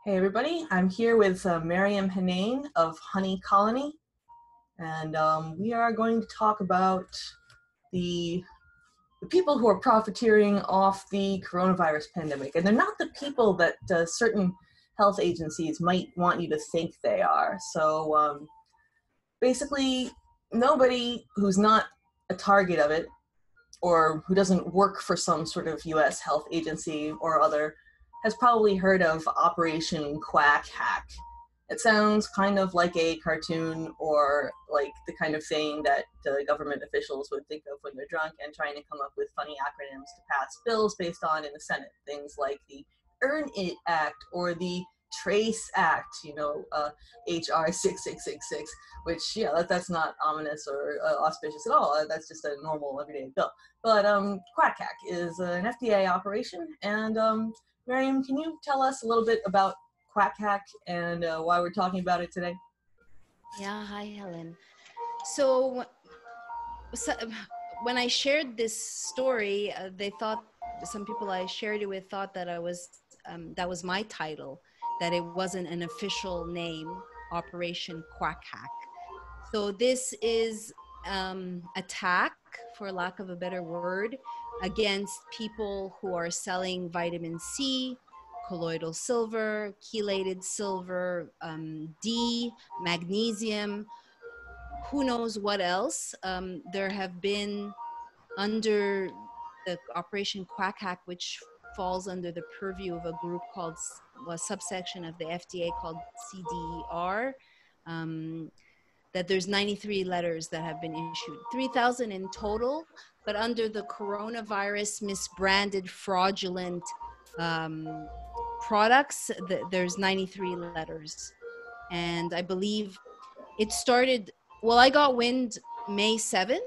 Hey everybody, I'm here with Maryam Henein of Honey Colony, and we are going to talk about the, the people who are profiteering off the coronavirus pandemic. And they're not the people that certain health agencies might want you to think they are. So basically, nobody who's not a target of it or who doesn't work for some sort of US health agency or other has probably heard of Operation Quack Hack. It sounds kind of like a cartoon or like the kind of thing that government officials would think of when they're drunk and trying to come up with funny acronyms to pass bills based on in the Senate. Things like the Earn It Act or the Trace Act, HR 6666, which, yeah, that's not ominous or auspicious at all. That's just a normal everyday bill. But Quack Hack is an FDA operation, and Maryam, can you tell us a little bit about Quack Hack and why we're talking about it today? Yeah, hi Helen. So when I shared this story, they thought some people I shared it with thought that that was my title, that it wasn't an official name, Operation Quack Hack. So this is attack, for lack of a better word, against people who are selling vitamin C, colloidal silver, chelated silver, D, magnesium, who knows what else. There have been under the Operation Quack Hack, which falls under the purview of a group called, a subsection of the FDA called CDR, that there's 93 letters that have been issued, 3,000 in total, but under the coronavirus misbranded fraudulent products, there's 93 letters. And I believe it started, well, I got wind May 7th.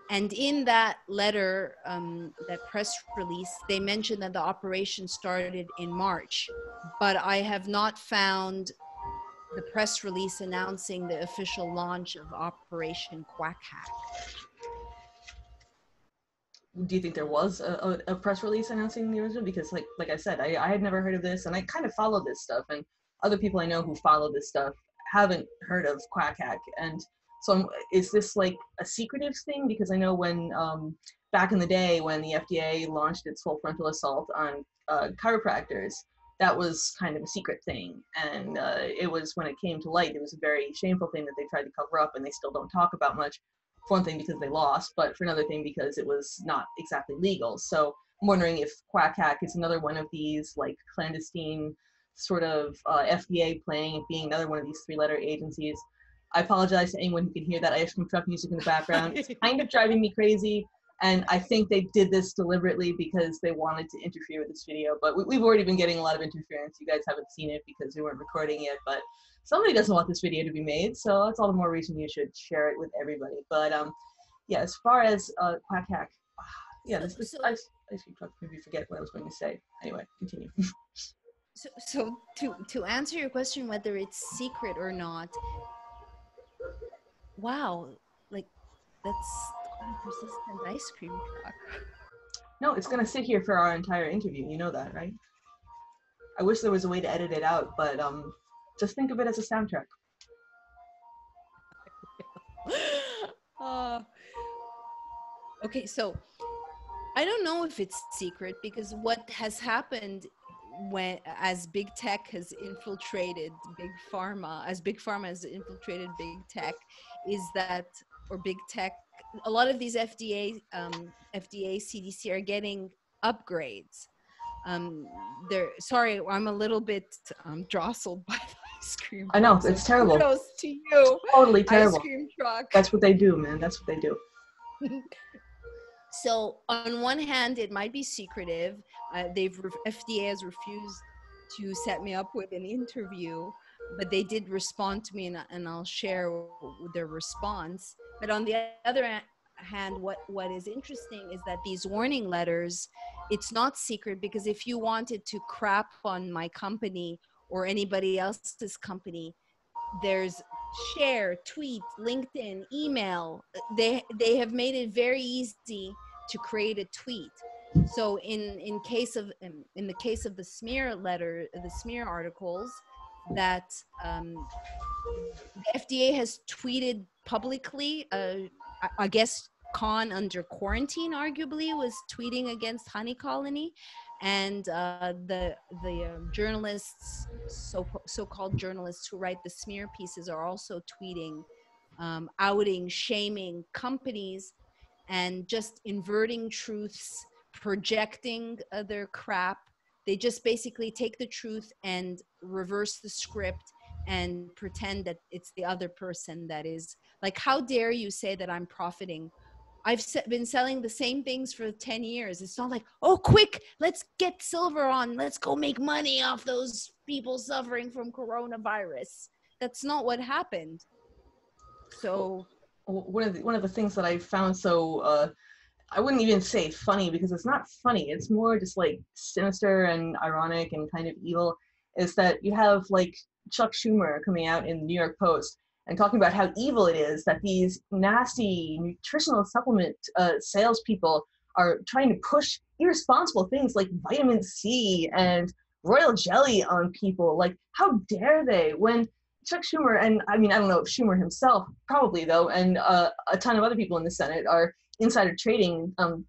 And in that letter, that press release, they mentioned that the operation started in March, but I have not found the press release announcing the official launch of Operation Quack Hack. Do you think there was a press release announcing the original? Because like I said, I had never heard of this, and I kind of follow this stuff, and other people I know who follow this stuff haven't heard of Quack Hack. And so is this like a secretive thing? Because I know when back in the day when the FDA launched its full frontal assault on chiropractors, that was kind of a secret thing, and it was, when it came to light, it was a very shameful thing that they tried to cover up, and they still don't talk about much. For one thing, because they lost, but for another thing, because it was not exactly legal. So I'm wondering if Quack Hack is another one of these like clandestine sort of FDA playing, being another one of these three-letter agencies. I apologize to anyone who can hear that ice cream truck music in the background. It's kind of driving me crazy. And I think they did this deliberately because they wanted to interfere with this video. But we've already been getting a lot of interference. You guys haven't seen it because we weren't recording it. But somebody doesn't want this video to be made, so that's all the more reason you should share it with everybody. But yeah, as far as Quack Hack, yeah, this ice cream truck made me forget what I was going to say. Anyway, continue. So to answer your question, whether it's secret or not, wow, like that's quite a persistent ice cream truck. No, it's gonna sit here for our entire interview. You know that, right? I wish there was a way to edit it out, but just think of it as a soundtrack. Okay, so I don't know if it's secret, because what has happened as big tech has infiltrated big pharma, as big pharma has infiltrated big tech, is that, or big tech, a lot of these FDA, CDC are getting upgrades. Sorry, I'm a little bit jostled by the ice cream I know, truck. it's terrible. Kudos to you, totally terrible. Ice cream truck. That's what they do, man. That's what they do. So on one hand, it might be secretive. FDA has refused to set me up with an interview, but they did respond to me, and I'll share their response. But on the other hand, what is interesting is that these warning letters, it's not secret, because if you wanted to crap on my company or anybody else's company, there's share, tweet, LinkedIn, email. They have made it very easy to create a tweet. So in case of in the case of the smear letter, the smear articles, that the FDA has tweeted publicly. I guess Khan under quarantine arguably was tweeting against Honey Colony, and the journalists, so-called journalists who write the smear pieces, are also tweeting, outing, shaming companies, and just inverting truths, projecting their crap. They just basically take the truth and reverse the script and pretend that it's the other person that is. Like, how dare you say that I'm profiting? I've been selling the same things for 10 years. It's not like, oh, quick, let's get silver on. Let's go make money off those people suffering from coronavirus. That's not what happened. So one of the things that I found so I wouldn't even say funny, because it's not funny. It's more just like sinister and ironic and kind of evil, is that you have like Chuck Schumer coming out in the New York Post and talking about how evil it is that these nasty nutritional supplement salespeople are trying to push irresponsible things like vitamin C and royal jelly on people. Like, how dare they? When Chuck Schumer, and I mean, I don't know if Schumer himself, probably though, and a ton of other people in the Senate are insider trading on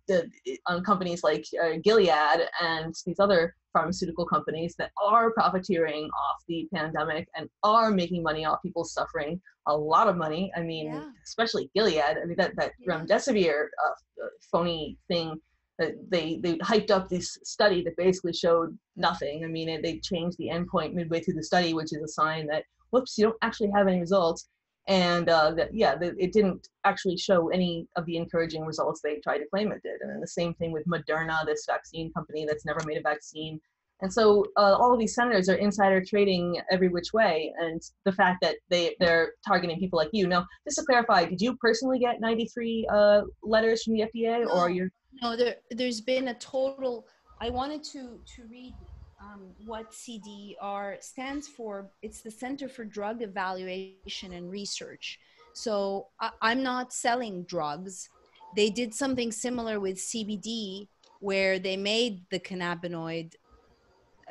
companies like Gilead and these other pharmaceutical companies that are profiteering off the pandemic and are making money off people suffering, a lot of money. I mean, yeah, especially Gilead. I mean, that yeah. remdesivir phony thing that they hyped up this study that basically showed nothing. I mean, they changed the endpoint midway through the study, which is a sign that, whoops, you don't actually have any results. And it didn't actually show any of the encouraging results they tried to claim it did. And then the same thing with Moderna, this vaccine company that's never made a vaccine. And so all of these senators are insider trading every which way. And the fact that they're targeting people like you. Now, just to clarify, did you personally get 93 letters from the FDA, or you're? No, there's been a total. I wanted to read what CDR stands for. It's the Center for Drug Evaluation and Research. So I'm not selling drugs. They did something similar with CBD, where they made the cannabinoid,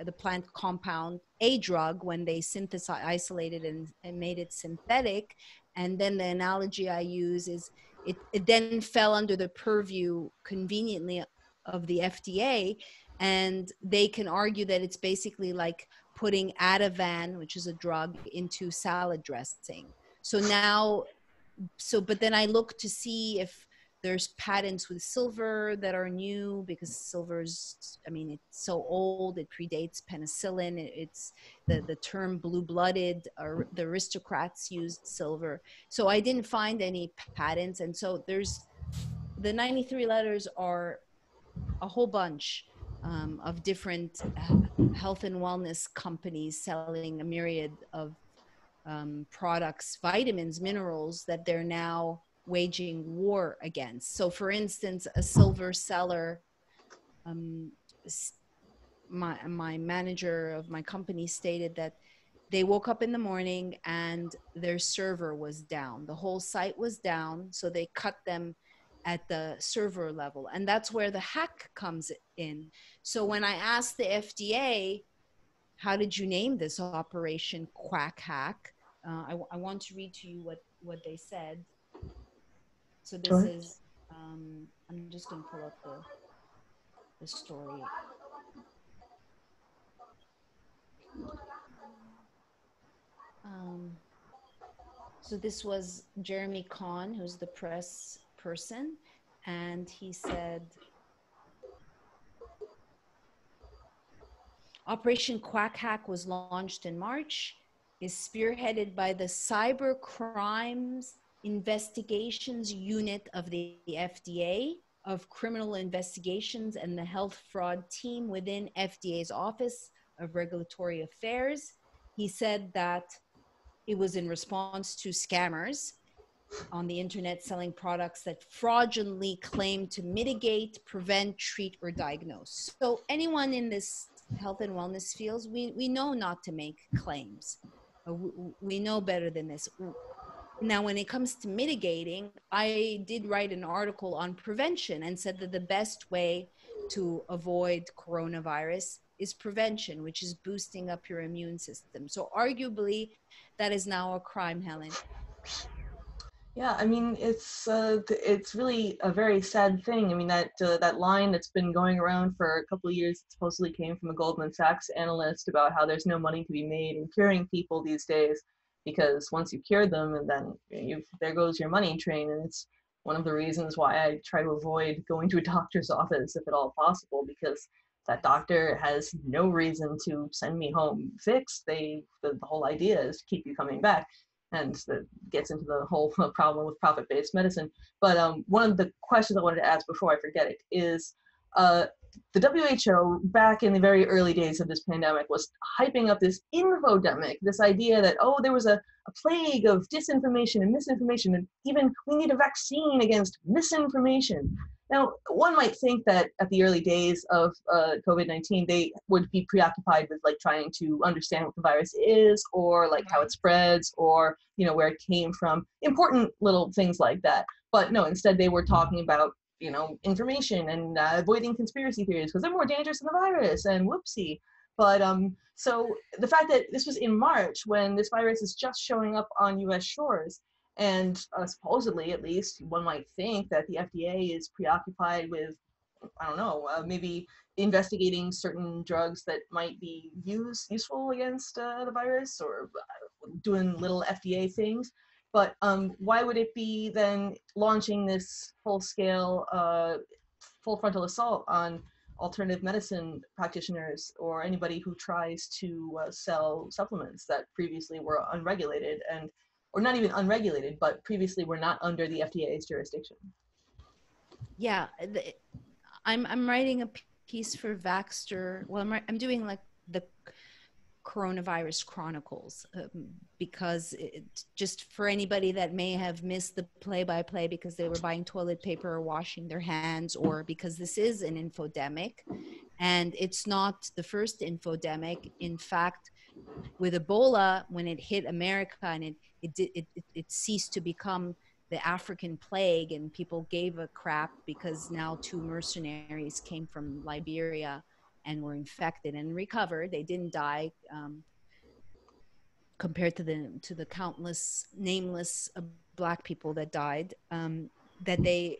the plant compound, a drug when they synthesized, isolated, and made it synthetic. And then the analogy I use is it then fell under the purview conveniently of the FDA, and they can argue that it's basically like putting Ativan, which is a drug, into salad dressing. So now, but then I look to see if there's patents with silver that are new, because silver's, I mean, it's so old, it predates penicillin. It's the term blue-blooded, or the aristocrats used silver. So I didn't find any patents. And so there's, the 93 letters are a whole bunch of different health and wellness companies selling a myriad of products, vitamins, minerals, that they're now waging war against. So for instance, a silver seller, my manager of my company stated that they woke up in the morning and their server was down. The whole site was down. So they cut them at the server level. And that's where the hack comes in. So when I asked the FDA, how did you name this operation Quack Hack? I want to read to you what they said. So this Sure. is, I'm just going to pull up the story. So this was Jeremy Kahn, who's the press person, and he said, Operation Quack Hack was launched in March, is spearheaded by the Cyber Crimes Investigations Unit of the FDA, of Criminal Investigations, and the Health Fraud Team within FDA's Office of Regulatory Affairs. He said that it was in response to scammers on the internet selling products that fraudulently claim to mitigate, prevent, treat, or diagnose. So anyone in this health and wellness fields, we know not to make claims. We know better than this. Now, when it comes to mitigating, I did write an article on prevention and said that the best way to avoid coronavirus is prevention, which is boosting up your immune system. So arguably, that is now a crime, Helen. Yeah, I mean it's really a very sad thing. I mean that line that's been going around for a couple of years it supposedly came from a Goldman Sachs analyst about how there's no money to be made in curing people these days because once you cure them and then there goes your money train, and it's one of the reasons why I try to avoid going to a doctor's office if at all possible, because that doctor has no reason to send me home fixed. The whole idea is to keep you coming back, and that gets into the whole problem with profit-based medicine. But one of the questions I wanted to ask before I forget it is the WHO back in the very early days of this pandemic was hyping up this infodemic, this idea that, oh, there was a plague of disinformation and misinformation, and even we need a vaccine against misinformation. Now, one might think that at the early days of COVID-19, they would be preoccupied with like trying to understand what the virus is, or like how it spreads, or where it came from, important little things like that. But no, instead they were talking about information and avoiding conspiracy theories because they're more dangerous than the virus, and whoopsie. But so the fact that this was in March when this virus is just showing up on U.S. shores, and supposedly, at least, one might think that the FDA is preoccupied with, I don't know, maybe investigating certain drugs that might be useful against the virus, or doing little FDA things. But why would it be then launching this full-scale, full frontal assault on alternative medicine practitioners or anybody who tries to sell supplements that previously were unregulated, and or not even unregulated, but previously were not under the FDA's jurisdiction? Yeah, I'm writing a piece for Vaxxter. Well, I'm doing like the coronavirus chronicles, because just for anybody that may have missed the play-by-play because they were buying toilet paper or washing their hands, or because this is an infodemic, and it's not the first infodemic. In fact, with Ebola, when it hit America and it ceased to become the African plague, and people gave a crap because now 2 mercenaries came from Liberia and were infected and recovered. They didn't die, compared to the countless nameless Black people that died. That they,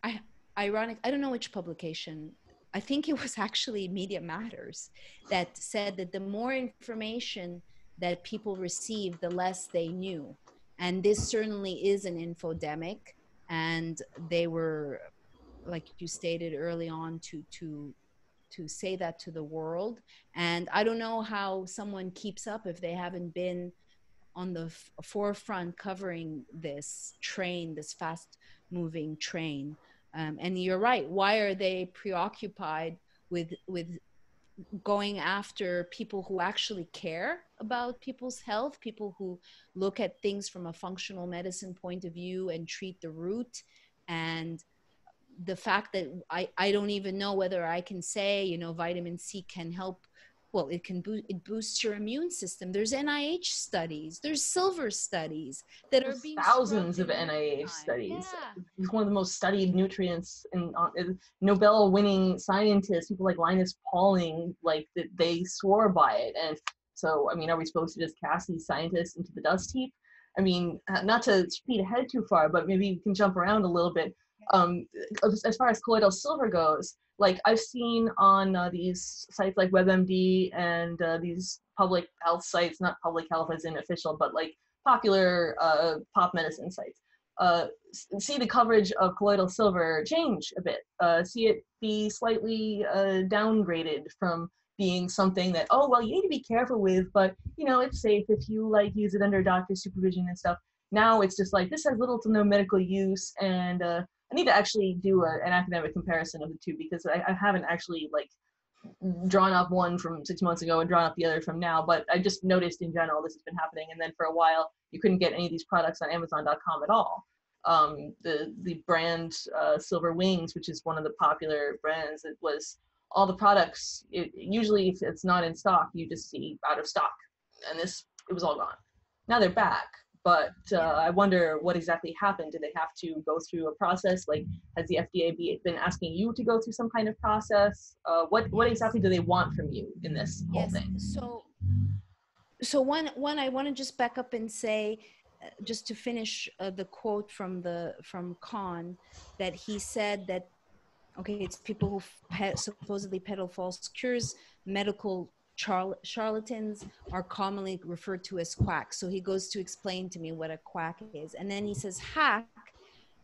I ironic, I don't know which publication. I think it was actually Media Matters that said that the more information that people received, the less they knew. And this certainly is an infodemic. And they were, like you stated early on, to say that to the world. And I don't know how someone keeps up if they haven't been on the forefront covering this train, this fast moving train. And you're right. Why are they preoccupied with going after people who actually care about people's health, people who look at things from a functional medicine point of view and treat the root? And the fact that I don't even know whether I can say, vitamin C can help. Well, it boosts your immune system. There's NIH studies, there's silver studies that are There's being thousands of scrubbed in real NIH time. studies. Yeah. It's one of the most studied nutrients, and Nobel-winning scientists, people like Linus Pauling, like they swore by it. And so, I mean, are we supposed to just cast these scientists into the dust heap? I mean, not to speed ahead too far, but maybe we can jump around a little bit. Um, as far as colloidal silver goes, like I've seen on these sites like WebMD and these public health sites, not public health as in official, but like popular pop medicine sites, see the coverage of colloidal silver change a bit, see it be slightly downgraded from being something that, oh, well, you need to be careful with, but it's safe if you like use it under doctor's supervision and stuff. Now it's just like, this has little to no medical use, and I need to actually do an academic comparison of the two, because I haven't actually like drawn up one from 6 months ago and drawn up the other from now, but I just noticed in general this has been happening. And then for a while, you couldn't get any of these products on Amazon.com at all. The brand Silver Wings, which is one of the popular brands, it was all the products, usually if it's not in stock, you just see out of stock. And it was all gone. Now they're back, But Yeah. I wonder what exactly happened. Did they have to go through a process? Like, has the FDA been asking you to go through some kind of process? What Yes. exactly do they want from you in this whole Yes. thing? So one I want to just back up and say, just to finish the quote from Khan, that he said that, okay, it's people who supposedly peddle false cures. Medical charlatans are commonly referred to as quacks. So he goes to explain to me what a quack is, and then he says hack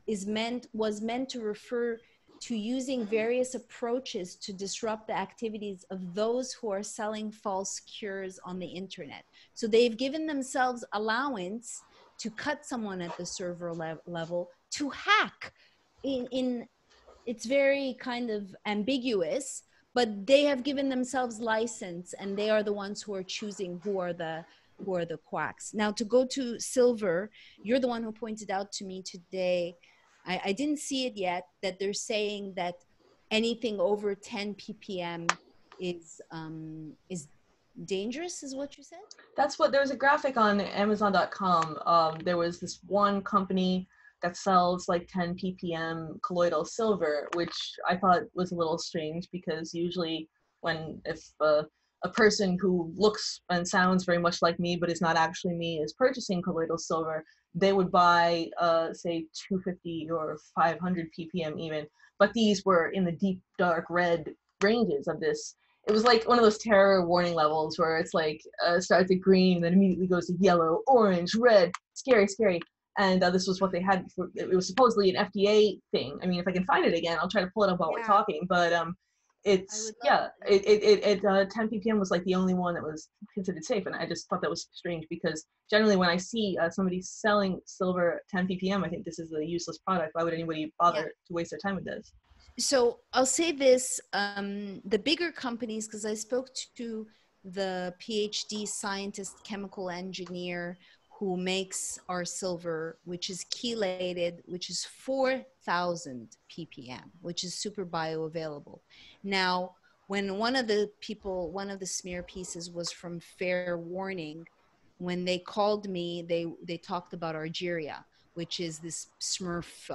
was meant to refer to using various approaches to disrupt the activities of those who are selling false cures on the internet. So they've given themselves allowance to cut someone at the server level to hack in it's very kind of ambiguous, but they have given themselves license, and they are the ones who are choosing who are the quacks. Now, to go to Silver, you're the one who pointed out to me today. I didn't see it yet, that they're saying that anything over 10 ppm is dangerous, is what you said. That's what, there was a graphic on Amazon.com. There was this one company that sells like 10 ppm colloidal silver, which I thought was a little strange because usually if a person who looks and sounds very much like me but is not actually me is purchasing colloidal silver, they would buy say 250 or 500 ppm even, but these were in the deep dark red ranges of this. It was like one of those terror warning levels where it's like starts at green, then immediately goes to yellow, orange, red, scary, scary. And this was what they had. It was supposedly an FDA thing. I mean, if I can find it again, I'll try to pull it up while we're Yeah, talking. But I it's would love. yeah, Yeah. 10 ppm was like the only one that was considered safe, and I just thought that was strange because generally when I see somebody selling silver 10 ppm, I think this is a useless product. Why would anybody Yeah. bother to waste their time with this? So I'll say this, the bigger companies, because I spoke to the PhD scientist, chemical engineer who makes our silver, which is chelated, which is 4,000 ppm, which is super bioavailable. Now, when one of the smear pieces was from Fair Warning, when they called me, they talked about Argeria, which is this Smurf,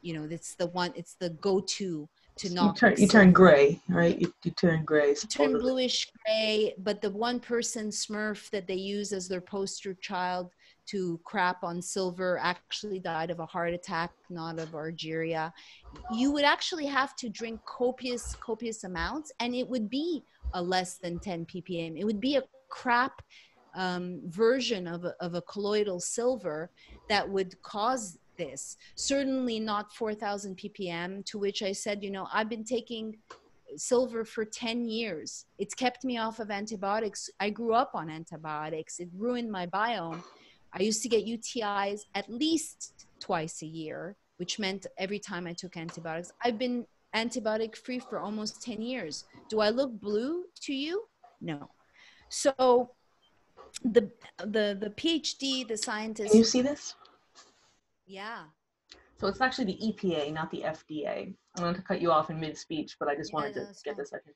it's the one, it's the go-to to knock You turn silver. gray, right? You turn gray Turn supposedly. bluish gray, but the one person Smurf that they use as their poster child to crap on silver actually died of a heart attack, not of Argeria. You would actually have to drink copious amounts, and it would be a less than 10 ppm. It would be a crap version of a colloidal silver that would cause this. Certainly not 4,000 ppm, to which I said, I've been taking silver for 10 years. It's kept me off of antibiotics. I grew up on antibiotics. It ruined my biome. I used to get UTIs at least twice a year, which meant every time I took antibiotics. I've been antibiotic free for almost 10 years. Do I look blue to you? No. So the the PhD, the Can you scientist, see this? yeah, So it's actually the EPA, not the FDA. I'm going to cut you off in mid-speech, but I just yeah, wanted to no, it's get fine. this second.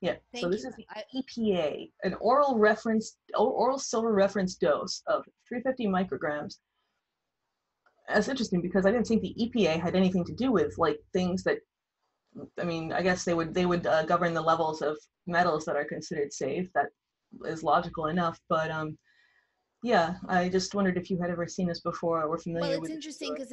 Yeah, so Thank this you. is the EPA, an oral silver reference dose of 350 micrograms. That's interesting because I didn't think the EPA had anything to do with like things that, I mean, I guess they would govern the levels of metals that are considered safe. That is logical enough, but yeah, I just wondered if you had ever seen this before or were Well, familiar it's with this interesting story. because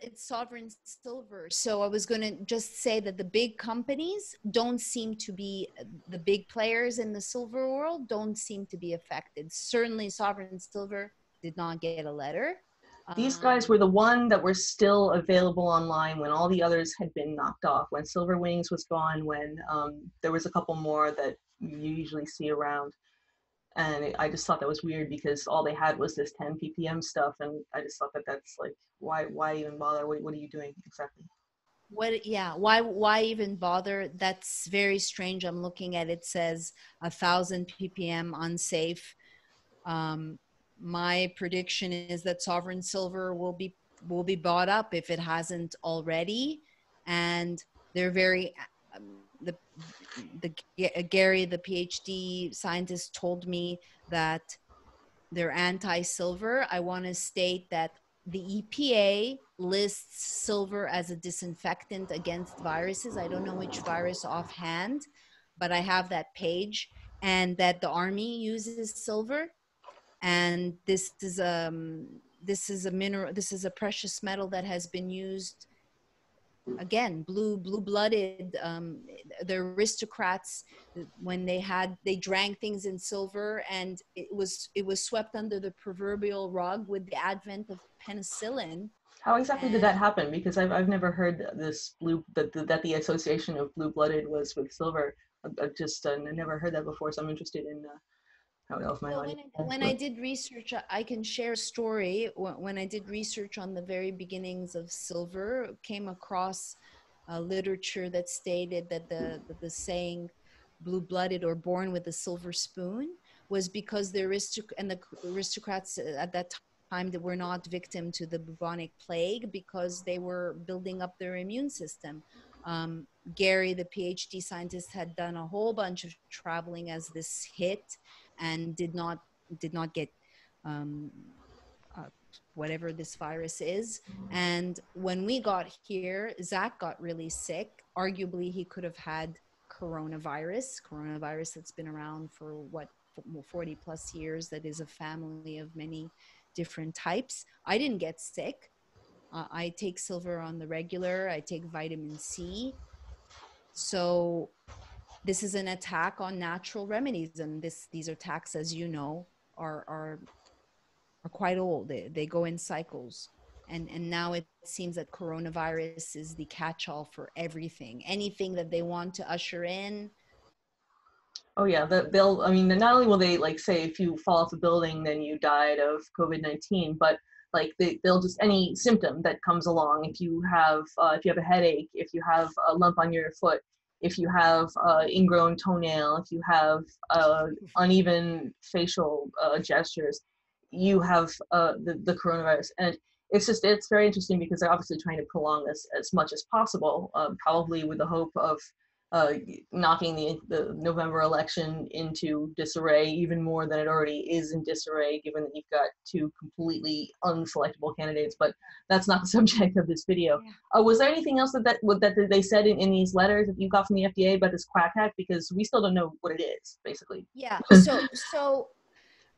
it's sovereign silver. So I was going to just say that the big companies don't seem to be the big players in the silver world don't seem to be affected. Certainly, sovereign silver did not get a letter. These guys were Um, the one that were still available online when all the others had been knocked off, when Silver Wings was gone, when there was a couple more that you usually see around. And I just thought that was weird because all they had was this 10 ppm stuff, and I just thought that that's like, why even bother? What are you doing exactly? what? Yeah. Why even bother? That's very strange. I'm looking at it says 1,000 ppm unsafe. Um, my prediction is that sovereign silver will be bought up if it hasn't already, and they're very the Gary, the PhD scientist, told me that they're anti-silver. I want to state that the EPA lists silver as a disinfectant against viruses. I don't know which virus offhand, but I have that page, and that the army uses silver. And this is a mineral, this is a precious metal that has been used, again, blue-blooded, the aristocrats, when they drank things in silver, and it was swept under the proverbial rug with the advent of penicillin. How exactly did that And happen? Because I've never heard this that the association of blue-blooded was with silver. I've just never heard that before, so I'm interested in I don't know if my well, audience has, when I but did research, I can share a story. When I did research on the very beginnings of silver, came across literature that stated that the saying "blue-blooded" or "born with a silver spoon" was because the aristocrats at that time that were not victim to the bubonic plague because they were building up their immune system. Um, Gary, the PhD scientist, had done a whole bunch of traveling as this hit, and did not get um, uh, whatever this virus is. And when we got here, Zach got really sick. Arguably, he could have had coronavirus that's been around for what, 40 plus years, that is a family of many different types. I didn't get sick. I take silver on the regular. I take vitamin C. So this is an attack on natural remedies, and these attacks, as you know, are quite old. They go in cycles, and now it seems that coronavirus is the catch-all for everything. Anything that they want to usher in. oh yeah, they'll. I mean, not only will they like say if you fall off a building, then you died of COVID-19, but like they'll just any symptom that comes along. If you have a headache, if you have a lump on your foot, if you have ingrown toenail, if you have uneven facial gestures, you have the coronavirus. And it's very interesting because they're obviously trying to prolong this as much as possible, probably with the hope of uh, knocking the November election into disarray even more than it already is in disarray, given that you've got two completely unselectable candidates. But that's not the subject of this video. Yeah. Was there anything else that they said in these letters that you got from the FDA about this Quack Act? Because we still don't know what it is, basically. Yeah. So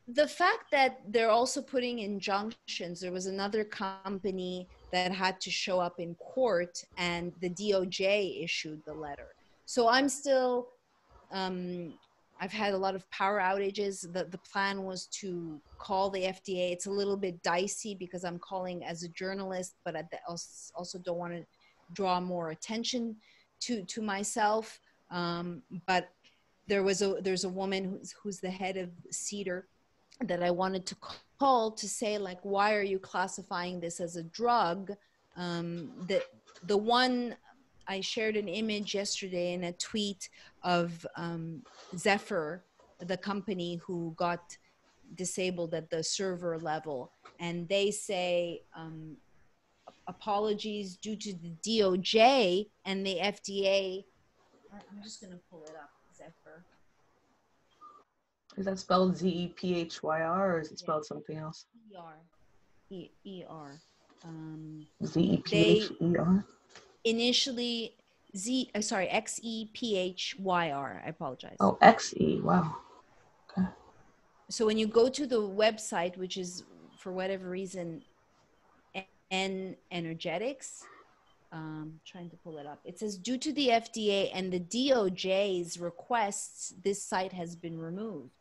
the fact that they're also putting injunctions, there was another company that had to show up in court, and the DOJ issued the letter. So I'm still, um, I've had a lot of power outages. The plan was to call the FDA. It's a little bit dicey because I'm calling as a journalist, but I also don't want to draw more attention to myself. But there's a woman who's the head of Cedar that I wanted to call to say, like, why are you classifying this as a drug? That the one I shared an image yesterday in a tweet of Zephyr, the company who got disabled at the server level, and they say apologies due to the DOJ and the FDA. I'm just going to pull it up, Zephyr. Is that spelled Zephyr or is it Yeah, spelled something else? ER. ER. Zephyr? Initially XEPHYR. I apologize. Oh, XE. Wow. Okay. So when you go to the website, which is for whatever reason N Energetics, trying to pull it up, it says due to the FDA and the DOJ's requests, this site has been removed.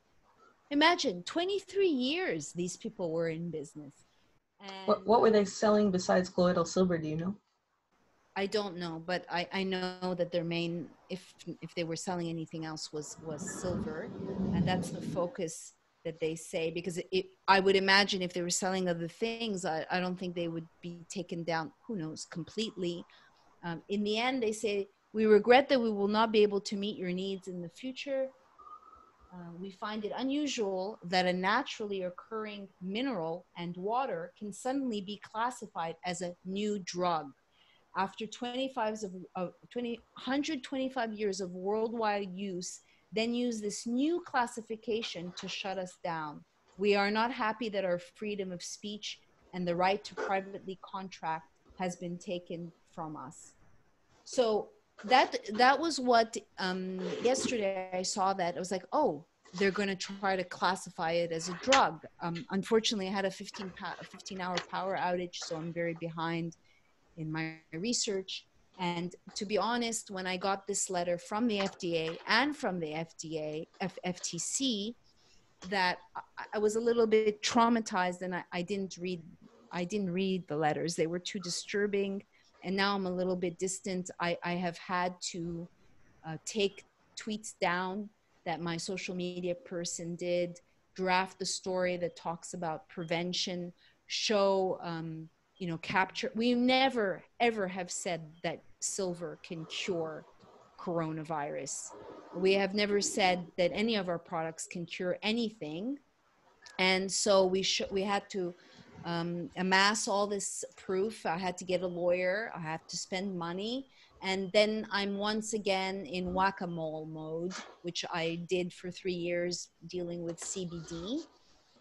Imagine 23 years these people were in business. And What were they selling besides colloidal silver? Do you know? I don't know, but I know that their main, if they were selling anything else, was silver, and that's the focus that they say. Because I would imagine if they were selling other things, I don't think they would be taken down. Who knows? Completely. In the end, they say we regret that we will not be able to meet your needs in the future. We find it unusual that a naturally occurring mineral and water can suddenly be classified as a new drug after 125 years of worldwide use, then use this new classification to shut us down. We are not happy that our freedom of speech and the right to privately contract has been taken from us. So that was what yesterday I saw that. I was like, oh, they're going to try to classify it as a drug. Unfortunately, I had a 15-hour power outage, so I'm very behind in my research. And to be honest, when I got this letter from the FDA and from the FTC, that I was a little bit traumatized, and I didn't read the letters. They were too disturbing, and now I'm a little bit distant. I have had to take tweets down that my social media person did, draft the story that talks about prevention, show, capture. We never, ever have said that silver can cure coronavirus. We have never said that any of our products can cure anything. And so we had to amass all this proof. I had to get a lawyer. I have to spend money. And then I'm once again in whack-a-mole mode, which I did for 3 years, dealing with CBD.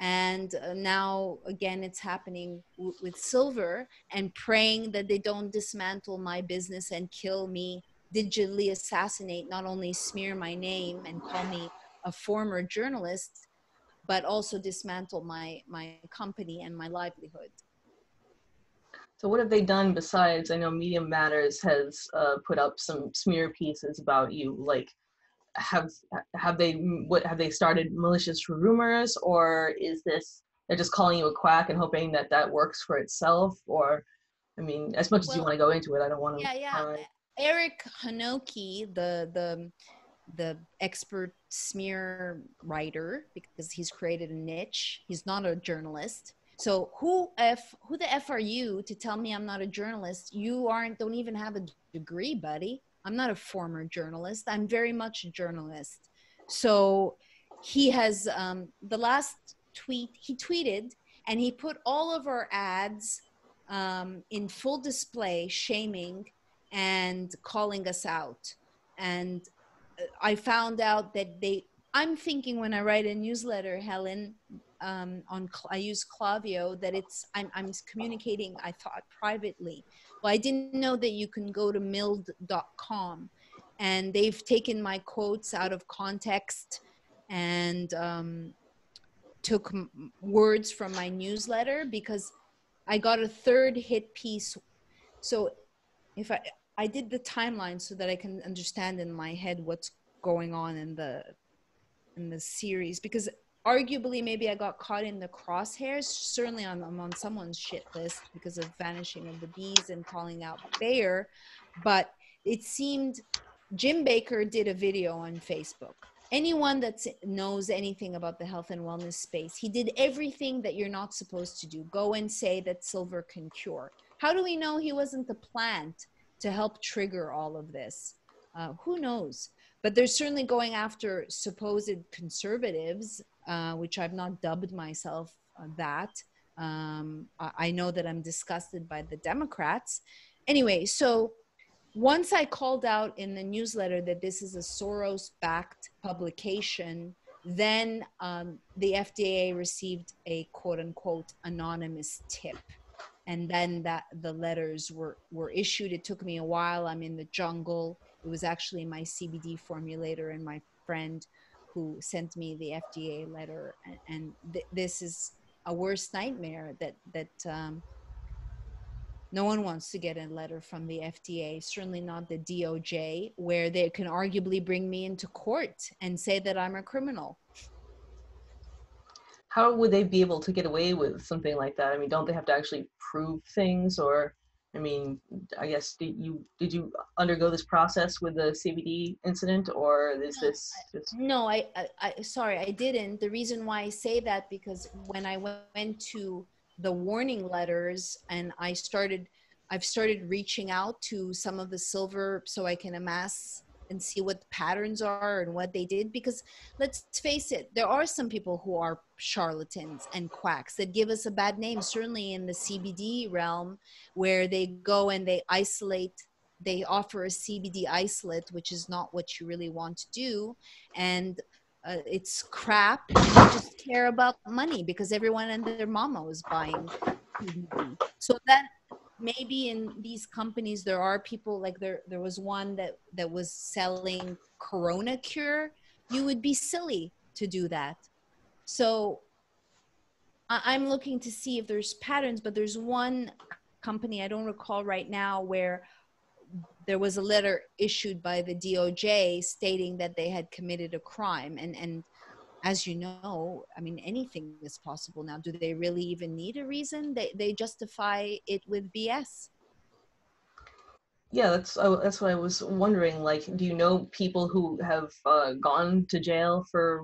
And now again it's happening with silver, and praying that they don't dismantle my business and kill me, digitally assassinate, not only smear my name and call me a former journalist, but also dismantle my company and my livelihood. So what have they done besides? I know Medium Matters has put up some smear pieces about you. Like, have they started malicious rumors, or is this they're just calling you a quack and hoping that that works for itself? Or, I mean, as much as you Well, want to go into it, I don't want to yeah. pry. Eric Hanoki, the expert smear writer, because he's created a niche. He's not a journalist. So who the F are you to tell me I'm not a journalist? You don't even have a degree, buddy. I'm not a former journalist. I'm very much a journalist. So he has the last tweet he tweeted, and he put all of our ads in full display, shaming and calling us out. And I found out that I'm thinking when I write a newsletter, Helen, I use Klaviyo, that I'm communicating, I thought, privately. Well, I didn't know that you can go to mild.com, and they've taken my quotes out of context and took words from my newsletter, because I got a third hit piece. So if I did the timeline so that I can understand in my head what's going on in the series, because arguably maybe I got caught in the crosshairs. Certainly I'm on someone's shit list because of Vanishing of the Bees and calling out Bayer, but it seemed Jim Baker did a video on Facebook. Anyone that knows anything about the health and wellness space, he did everything that you're not supposed to do. Go and say that silver can cure. How do we know he wasn't the plant to help trigger all of this? Who knows? But they're certainly going after supposed conservatives, which I've not dubbed myself that. I know that I'm disgusted by the Democrats. Anyway, so once I called out in the newsletter that this is a Soros-backed publication, then the FDA received a quote-unquote anonymous tip. And then the letters were issued. It took me a while. I'm in the jungle. It was actually my CBD formulator and my friend who sent me the FDA letter. And this is a worst nightmare that no one wants to get a letter from the FDA, certainly not the DOJ, where they can arguably bring me into court and say that I'm a criminal. How would they be able to get away with something like that? I mean, don't they have to actually prove things? Or, I mean, I guess did you undergo this process with the CBD incident, or is this just? No, I sorry, I didn't. The reason why I say that, because when I went to the warning letters and I've started reaching out to some of the silver so I can amass and see what the patterns are and what they did. Because let's face it, there are some people who are charlatans and quacks that give us a bad name, certainly in the CBD realm, where they go and they offer a CBD isolate, which is not what you really want to do. And it's crap, and they just care about money because everyone and their mama was buying CBD. So that maybe in these companies there are people like there was one that was selling corona cure. You would be silly to do that. So I'm looking to see if there's patterns, but there's one company, I don't recall right now, where there was a letter issued by the DOJ stating that they had committed a crime. And as you know, I mean, anything is possible now. Do they really even need a reason? They justify it with BS. Yeah, that's what I was wondering. Like, do you know people who have gone to jail for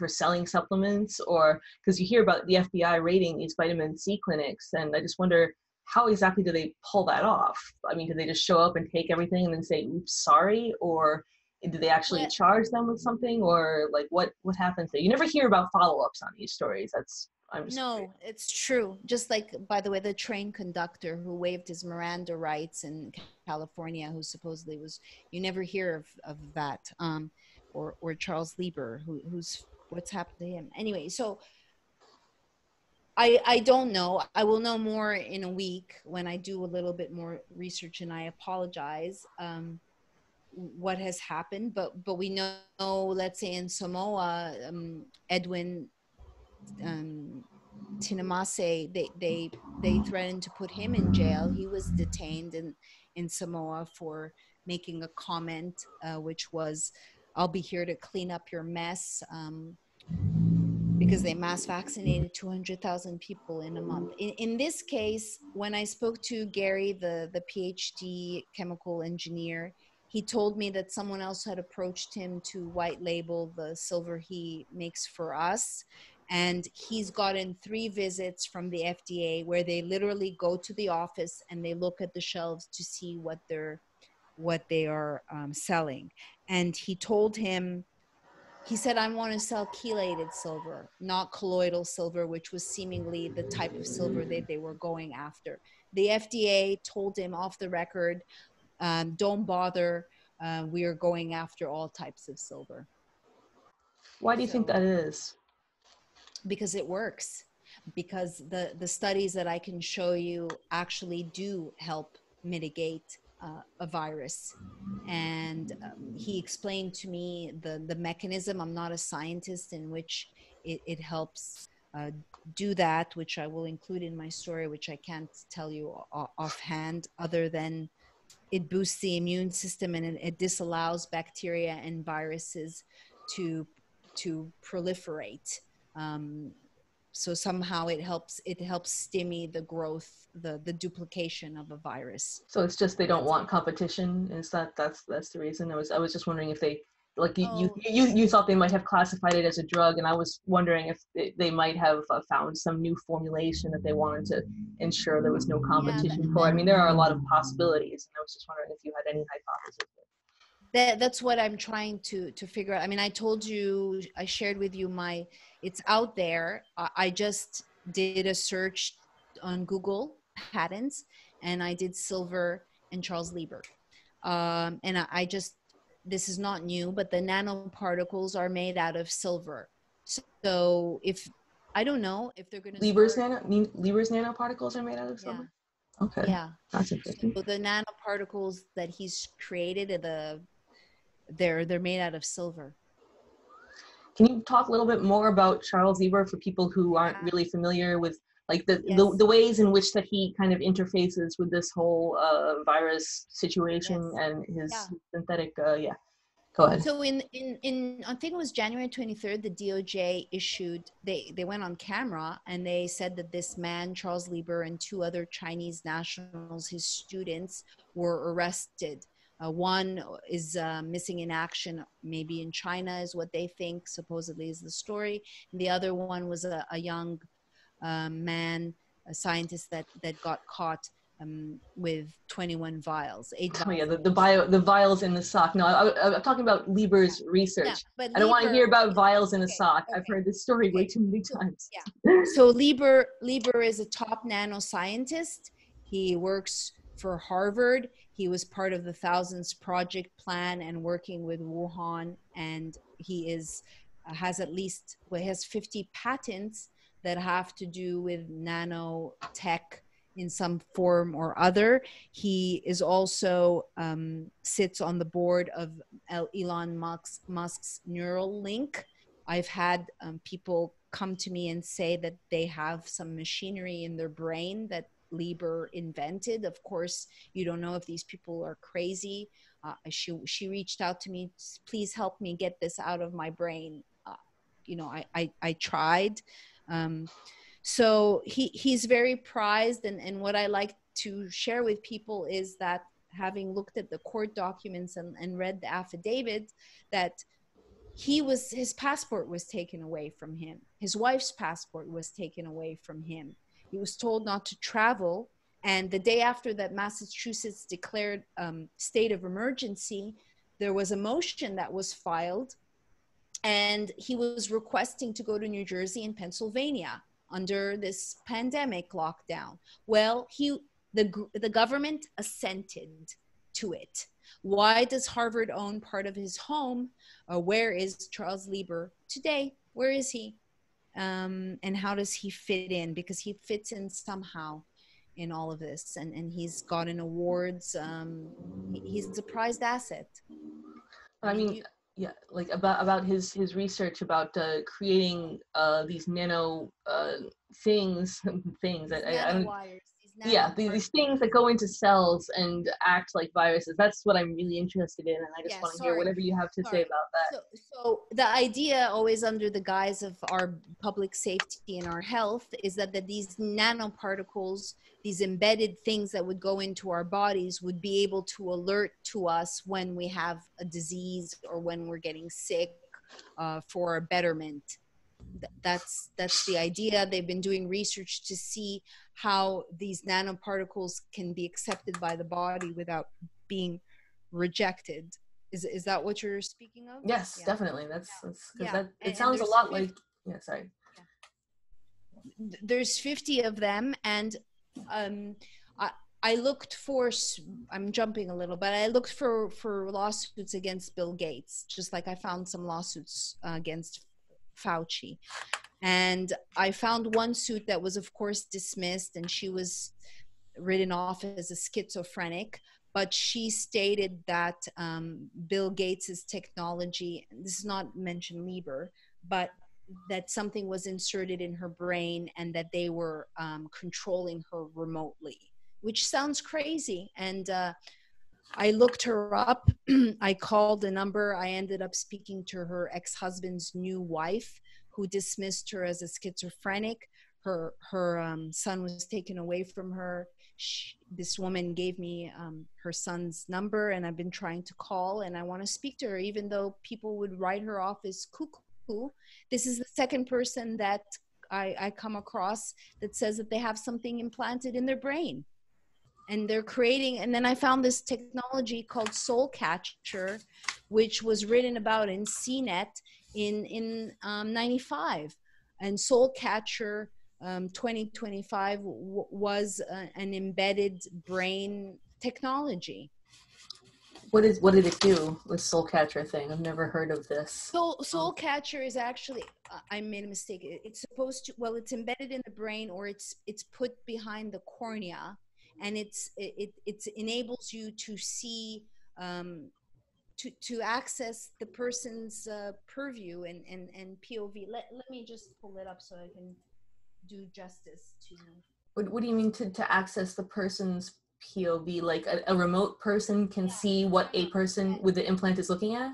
selling supplements, or because you hear about the FBI raiding these vitamin C clinics, and I just wonder how exactly do they pull that off? I mean, do they just show up and take everything and then say, "Oops, sorry," or do they actually Well, charge them with something, or like what happens there? You never hear about follow-ups on these stories. I'm just curious. no, it's true. Just like, by the way, the train conductor who waived his Miranda rights in California, who supposedly was, you never hear of that. Or Charles Lieber, who's, what's happened to him. Anyway, so I don't know. I will know more in a week when I do a little bit more research, and I apologize. What has happened, but we know, let's say in Samoa, Edwin Tinamase, they threatened to put him in jail. He was detained in Samoa for making a comment, which was, "I'll be here to clean up your mess," because they mass vaccinated 200,000 people in a month. In this case, when I spoke to Gary, the PhD chemical engineer, he told me that someone else had approached him to white label the silver he makes for us. And he's gotten 3 visits from the FDA where they literally go to the office and they look at the shelves to see what they are selling. And he said, "I want to sell chelated silver, not colloidal silver," which was seemingly the type of silver that they were going after. The FDA told him off the record, "Don't bother. We are going after all types of silver." Why do you think So, that is? because it works, because the studies that I can show you actually do help mitigate a virus. And he explained to me the mechanism. I'm not a scientist, in which it helps uh, do that, which I will include in my story, which I can't tell you offhand, other than it boosts the immune system, and it disallows bacteria and viruses to proliferate. Um, so somehow it helps stimulate the growth, the duplication of a virus. So it's just they don't That's want competition. Is that's the reason? I was just wondering if they like oh you thought they might have classified it as a drug, and I was wondering if they might have found some new formulation that they wanted to ensure there was no yeah, competition for. I mean, there are a lot of possibilities, and I was just wondering if you had any hypothesis. that's what I'm trying to figure out. I mean, I told you, I shared with you it's out there. I just did a search on Google patents, and I did silver and Charles Lieber. And I just, this is not new, but the nanoparticles are made out of silver. So if, I don't know if they're going to start. Lieber's nanoparticles are made out of Yeah. silver. Okay, Yeah. that's interesting. So the nanoparticles that he's created, they're made out of silver. Can you talk a little bit more about Charles Lieber for people who aren't Yeah. really familiar with like Yes. the ways in which that he kind of interfaces with this whole virus situation Yes. and Yeah. his synthetic yeah, go ahead. So in I think it was January 23rd, the DOJ issued, they went on camera and they said that this man, Charles Lieber, and 2 other Chinese nationals, his students, were arrested. One is missing in action, maybe in China, is what they think, supposedly is the story. And the other one was a young man, a scientist that got caught with 21 vials, 8 Oh yeah, vials of each. the vials in the sock. No, I'm talking about Yeah, Lieber's yeah. research. But I don't want to hear Lieber, about vials in a okay, sock. I've okay, heard this story way okay. too many So times. yeah, so Lieber is a top nanoscientist. He works for Harvard. He was part of the Thousands Project plan and working with Wuhan, and he is has at least, well, he has 50 patents that have to do with nanotech in some form or other. He is also sits on the board of Elon Musk's Neuralink. I've had people come to me and say that they have some machinery in their brain that Lieber invented. Of course, you don't know if these people are crazy. She reached out to me, please help me get this out of my brain. I tried. So he's very prized, and what I like to share with people is that, having looked at the court documents and read the affidavit, that his passport was taken away from him. His wife's passport was taken away from him. He was told not to travel. And the day after that Massachusetts declared state of emergency, there was a motion that was filed, and he was requesting to go to New Jersey and Pennsylvania under this pandemic lockdown. Well, the government assented to it. Why does Harvard own part of his home? Where is Charles Lieber today? Where is he? And how does he fit in? Because he fits in somehow in all of this, and he's gotten awards. He's a prized asset. I mean, yeah, like about his research about creating these nano things that I don't. Nanowires, Yeah, these things that go into cells and act like viruses. That's what I'm really interested in, and I just want to hear whatever you have to say about that. So the idea, always under the guise of our public safety and our health, is that these nanoparticles, these embedded things that would go into our bodies, would be able to alert to us when we have a disease or when we're getting sick, for a betterment. That's the idea. They've been doing research to see how these nanoparticles can be accepted by the body without being rejected. Is that what you're speaking of? Yes, yeah. Definitely. That's because that it and sounds a lot like, yeah, sorry. Yeah. There's 50 of them, and I looked for, I'm jumping a little, but I looked for lawsuits against Bill Gates, just like I found some lawsuits against Fauci. And I found one suit that was, of course, dismissed, and she was written off as a schizophrenic, but she stated that Bill Gates's technology, this is not mentioned Lieber, but that something was inserted in her brain and that they were controlling her remotely, which sounds crazy. And I looked her up. I called a number. I ended up speaking to her ex-husband's new wife, who dismissed her as a schizophrenic. Her son was taken away from her. This woman gave me her son's number, and I've been trying to call, and I want to speak to her, even though people would write her off as cuckoo. This is the second person that I come across that says that they have something implanted in their brain. And they're creating, and then I found this technology called Soul Catcher, which was written about in CNET in 95. And Soul Catcher 2025 was an embedded brain technology. What did it do with Soul Catcher thing? I've never heard of this. Soul Catcher is actually, I made a mistake. It's supposed to, well, it's embedded in the brain, or it's put behind the cornea. And it enables you to see, to access the person's purview and POV. Let me just pull it up so I can do justice to. What do you mean to access the person's POV? Like a remote person can see what a person with the implant is looking at?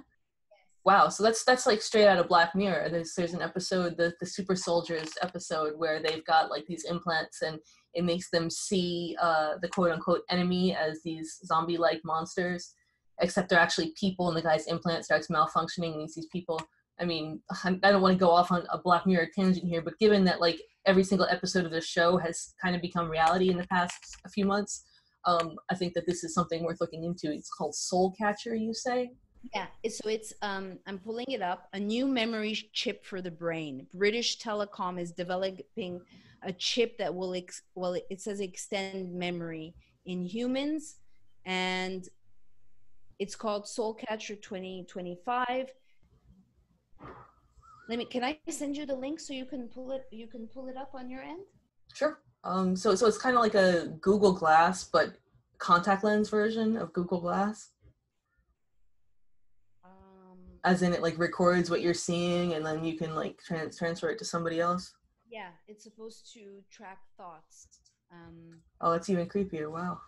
Wow, so that's like straight out of Black Mirror. There's an episode, the Super Soldiers episode, where they've got like these implants, and it makes them see the quote unquote enemy as these zombie-like monsters, except they're actually people, and the guy's implant starts malfunctioning and he sees people. I mean, I don't want to go off on a Black Mirror tangent here, but given that like every single episode of the show has kind of become reality in the past few months, I think that this is something worth looking into. It's called Soul Catcher, you say? Yeah, so it's I'm pulling it up. A new memory chip for the brain. British Telecom is developing a chip that will it says extend memory in humans, and it's called Soul Catcher 2025. Can I send you the link so you can pull it up on your end? Sure. So it's kind of like a Google Glass, but contact lens version of Google Glass. As in, it like records what you're seeing, and then you can like transfer it to somebody else. Yeah, it's supposed to track thoughts. Oh, it's even creepier. Wow.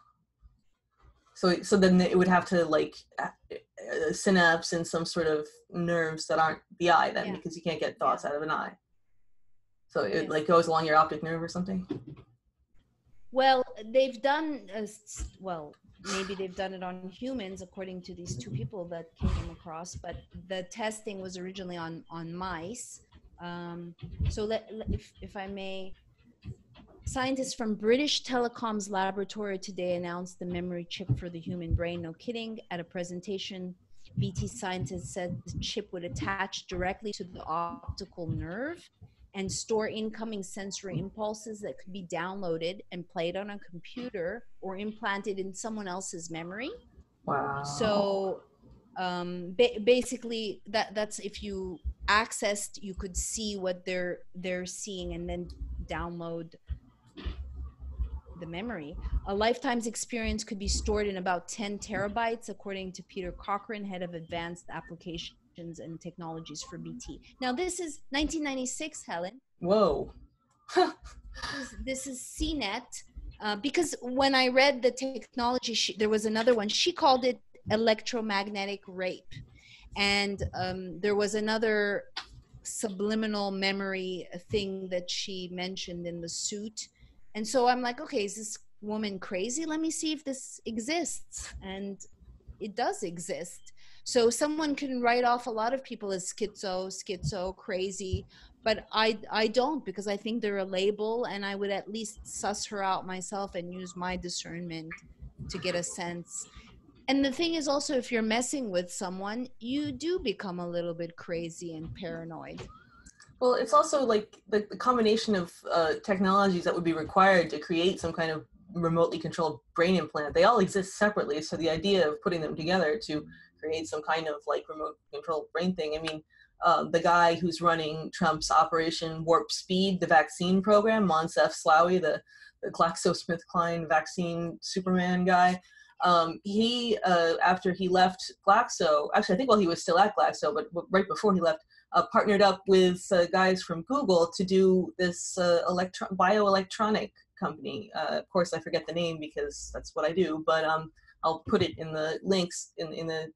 So then it would have to like synapse in some sort of nerves that aren't the eye then, because you can't get thoughts out of an eye. So it like goes along your optic nerve or something. Well, they've done maybe they've done it on humans, according to these two people that came across, but the testing was originally on mice. So if I may, scientists from British Telecom's laboratory today announced the memory chip for the human brain. No kidding. At a presentation, BT scientists said the chip would attach directly to the optical nerve and store incoming sensory impulses that could be downloaded and played on a computer or implanted in someone else's memory. Wow. So basically, that's if you accessed, you could see what they're seeing and then download the memory. A lifetime's experience could be stored in about 10 terabytes, according to Peter Cochran, head of advanced applications and technologies for BT. Now, this is 1996, Helen. Whoa. This is CNET, because when I read the technology, there was another one. She called it electromagnetic rape. And there was another subliminal memory thing that she mentioned in the suit. And so I'm like, okay, is this woman crazy? Let me see if this exists. And it does exist. So someone can write off a lot of people as schizo, crazy, but I don't, because I think they're a label, and I would at least suss her out myself and use my discernment to get a sense. And the thing is also, if you're messing with someone, you do become a little bit crazy and paranoid. Well, it's also like the combination of technologies that would be required to create some kind of remotely controlled brain implant. They all exist separately. So the idea of putting them together to create some kind of like remote controlled brain thing. I mean, the guy who's running Trump's Operation Warp Speed, the vaccine program, Moncef Slaoui, the GlaxoSmithKline vaccine Superman guy, he, after he left Glaxo, actually I think while he was still at Glaxo, but right before he left, partnered up with guys from Google to do this bioelectronic company. Of course, I forget the name because that's what I do, but I'll put it in the links in the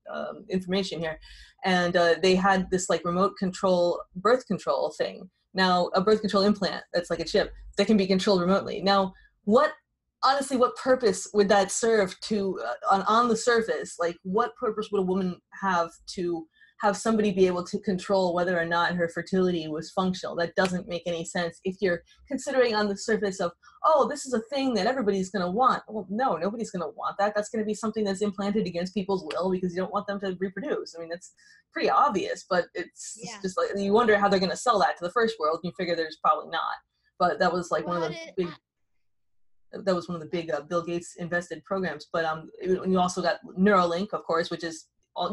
information here. And they had this like remote control birth control thing. Now, a birth control implant that's like a chip that can be controlled remotely. Now, honestly, what purpose would that serve to, on the surface, like what purpose would a woman have to have somebody be able to control whether or not her fertility was functional? That doesn't make any sense if you're considering on the surface of, oh, this is a thing that everybody's going to want. Well, no, nobody's going to want that. That's going to be something that's implanted against people's will because you don't want them to reproduce. I mean, that's pretty obvious, but it's just like, you wonder how they're going to sell that to the first world, and you figure there's probably not. But that was like one of the big Bill Gates invested programs. But you also got Neuralink, of course, which is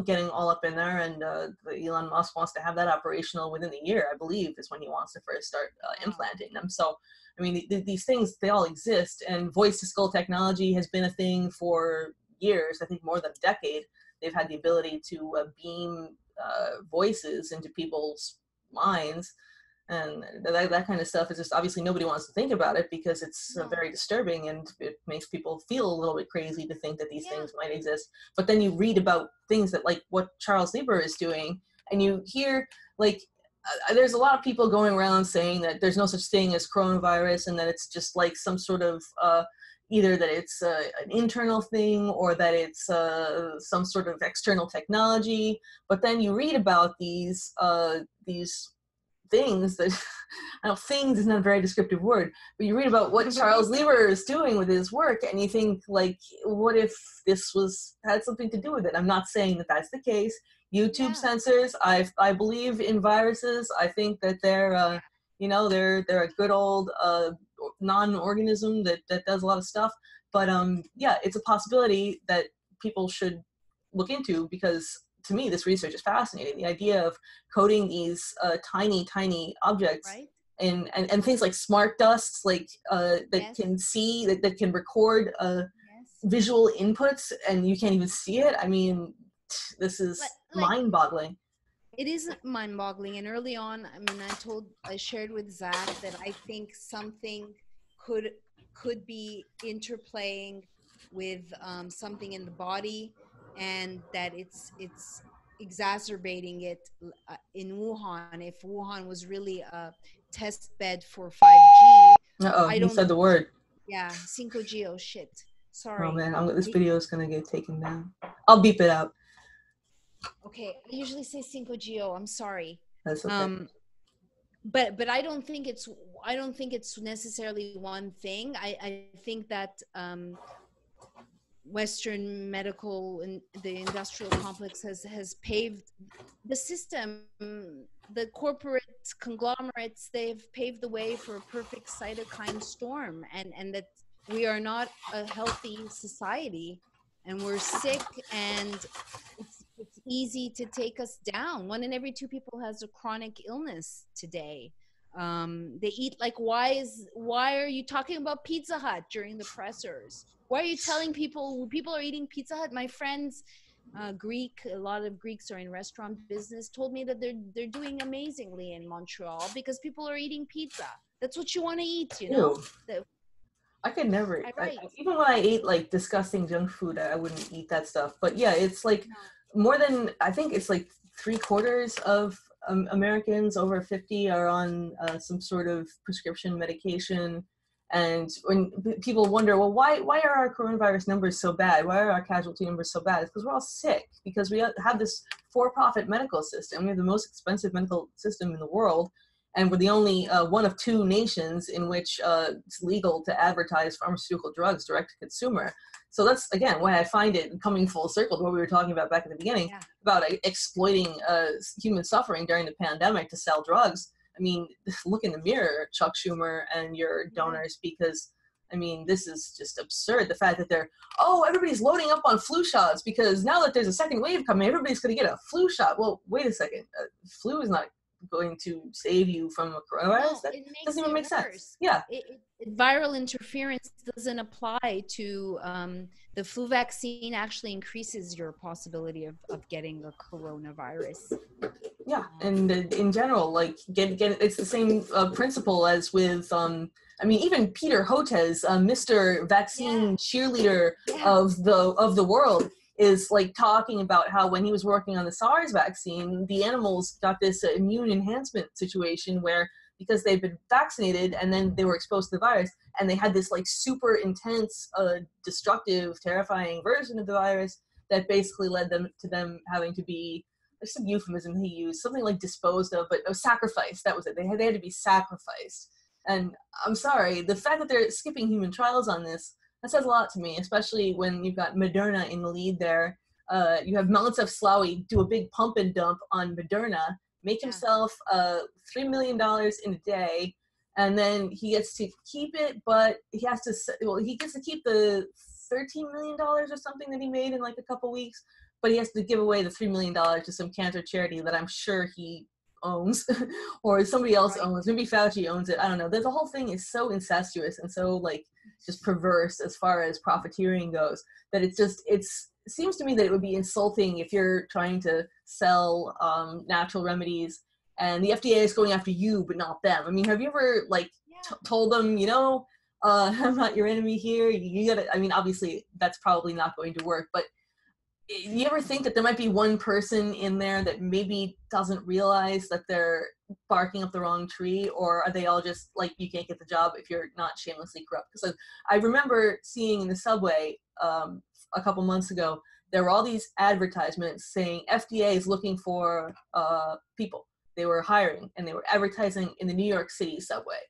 getting all up in there, and Elon Musk wants to have that operational within the year, I believe, is when he wants to first start implanting them. So, I mean, these things, they all exist, and voice-to-skull technology has been a thing for years, I think more than a decade. They've had the ability to beam voices into people's minds, and that kind of stuff is just, obviously nobody wants to think about it because it's very disturbing, and it makes people feel a little bit crazy to think that these things might exist. But then you read about things that, like what Charles Lieber is doing, and you hear like there's a lot of people going around saying that there's no such thing as coronavirus, and that it's just like some sort of either that it's an internal thing or that it's some sort of external technology. But then you read about these things that, I know things is not a very descriptive word, but you read about what Charles Lieber is doing with his work, and you think, like, what if this had something to do with it? I'm not saying that that's the case. YouTube censors, I believe in viruses. I think that they're a good old non-organism that does a lot of stuff. But yeah, it's a possibility that people should look into, because to me, this research is fascinating. The idea of coding these tiny objects Right? and things like smart dusts, like that Yes. can see, that can record Yes. visual inputs, and you can't even see it. I mean, this is Like mind-boggling. it is mind-boggling. And early on, I mean, I shared with Zach that I think something could be interplaying with something in the body, and that it's exacerbating it in Wuhan. If Wuhan was really a test bed for 5G, Uh-oh, I you don't. said the word. Yeah, 5G. Oh shit! Oh Sorry. man, this video is gonna get taken down. I'll beep it out. Okay, I usually say 5G. I'm sorry. That's okay. Um, but I don't think it's necessarily one thing. I think that Western medical and the industrial complex has paved the system. The corporate conglomerates, they've paved the way for a perfect cytokine storm, and that we are not a healthy society, and we're sick, and it's easy to take us down. One in every two people has a chronic illness today. They eat like, why are you talking about Pizza Hut during the pressers? Why are you telling people are eating Pizza Hut? My friends, a lot of Greeks are in restaurant business, told me that they're doing amazingly in Montreal because people are eating pizza. That's what you want to eat, you know. Ew. I could never. Right. Even when I ate like disgusting junk food, I wouldn't eat that stuff. But yeah, it's like No. more than, I think it's like 3/4 of Americans over 50 are on some sort of prescription medication. And when people wonder, well, why are our coronavirus numbers so bad? Why are our casualty numbers so bad? It's because we're all sick, because we have this for-profit medical system. We have the most expensive medical system in the world. And we're the only one of two nations in which it's legal to advertise pharmaceutical drugs direct to consumer. So that's, again, why I find it coming full circle to what we were talking about back at the beginning, Yeah. about exploiting human suffering during the pandemic to sell drugs. I mean, look in the mirror, Chuck Schumer and your donors, because, I mean, this is just absurd. The fact that everybody's loading up on flu shots because now that there's a second wave coming, everybody's going to get a flu shot. Well, wait a second. Flu is not going to save you from a coronavirus. No, that it makes doesn't even make it sense. worse. Yeah. Viral interference doesn't apply to the flu vaccine. Actually increases your possibility of getting a coronavirus. Yeah, and in general, like get it's the same principle as with I mean, even Peter Hotez, Mr. Vaccine cheerleader of the world, is like talking about how when he was working on the SARS vaccine, the animals got this immune enhancement situation where, because they've been vaccinated and then they were exposed to the virus, and they had this like super intense, destructive, terrifying version of the virus that basically led them to them having to be, there's some euphemism he used, something like disposed of, but sacrificed. That was it. They had to be sacrificed. And I'm sorry, the fact that they're skipping human trials on this, that says a lot to me, especially when you've got Moderna in the lead there. You have Malinsef Slawi do a big pump and dump on Moderna, make himself $3 million in a day, and then he gets to keep it, but he gets to keep the $13 million or something that he made in like a couple weeks, but he has to give away the $3 million to some cancer charity that I'm sure he owns or somebody else owns. Maybe Fauci owns it. I don't know. The whole thing is so incestuous and so like just perverse as far as profiteering goes, that it seems to me that it would be insulting if you're trying to sell natural remedies and the FDA is going after you but not them. I mean, have you ever like told them, I'm not your enemy here, you gotta, I mean, obviously that's probably not going to work, but you ever think that there might be one person in there that maybe doesn't realize that they're barking up the wrong tree, or are they all just like, you can't get the job if you're not shamelessly corrupt? Because I remember seeing in the subway a couple months ago, there were all these advertisements saying FDA is looking for people. They were hiring and they were advertising in the New York City subway.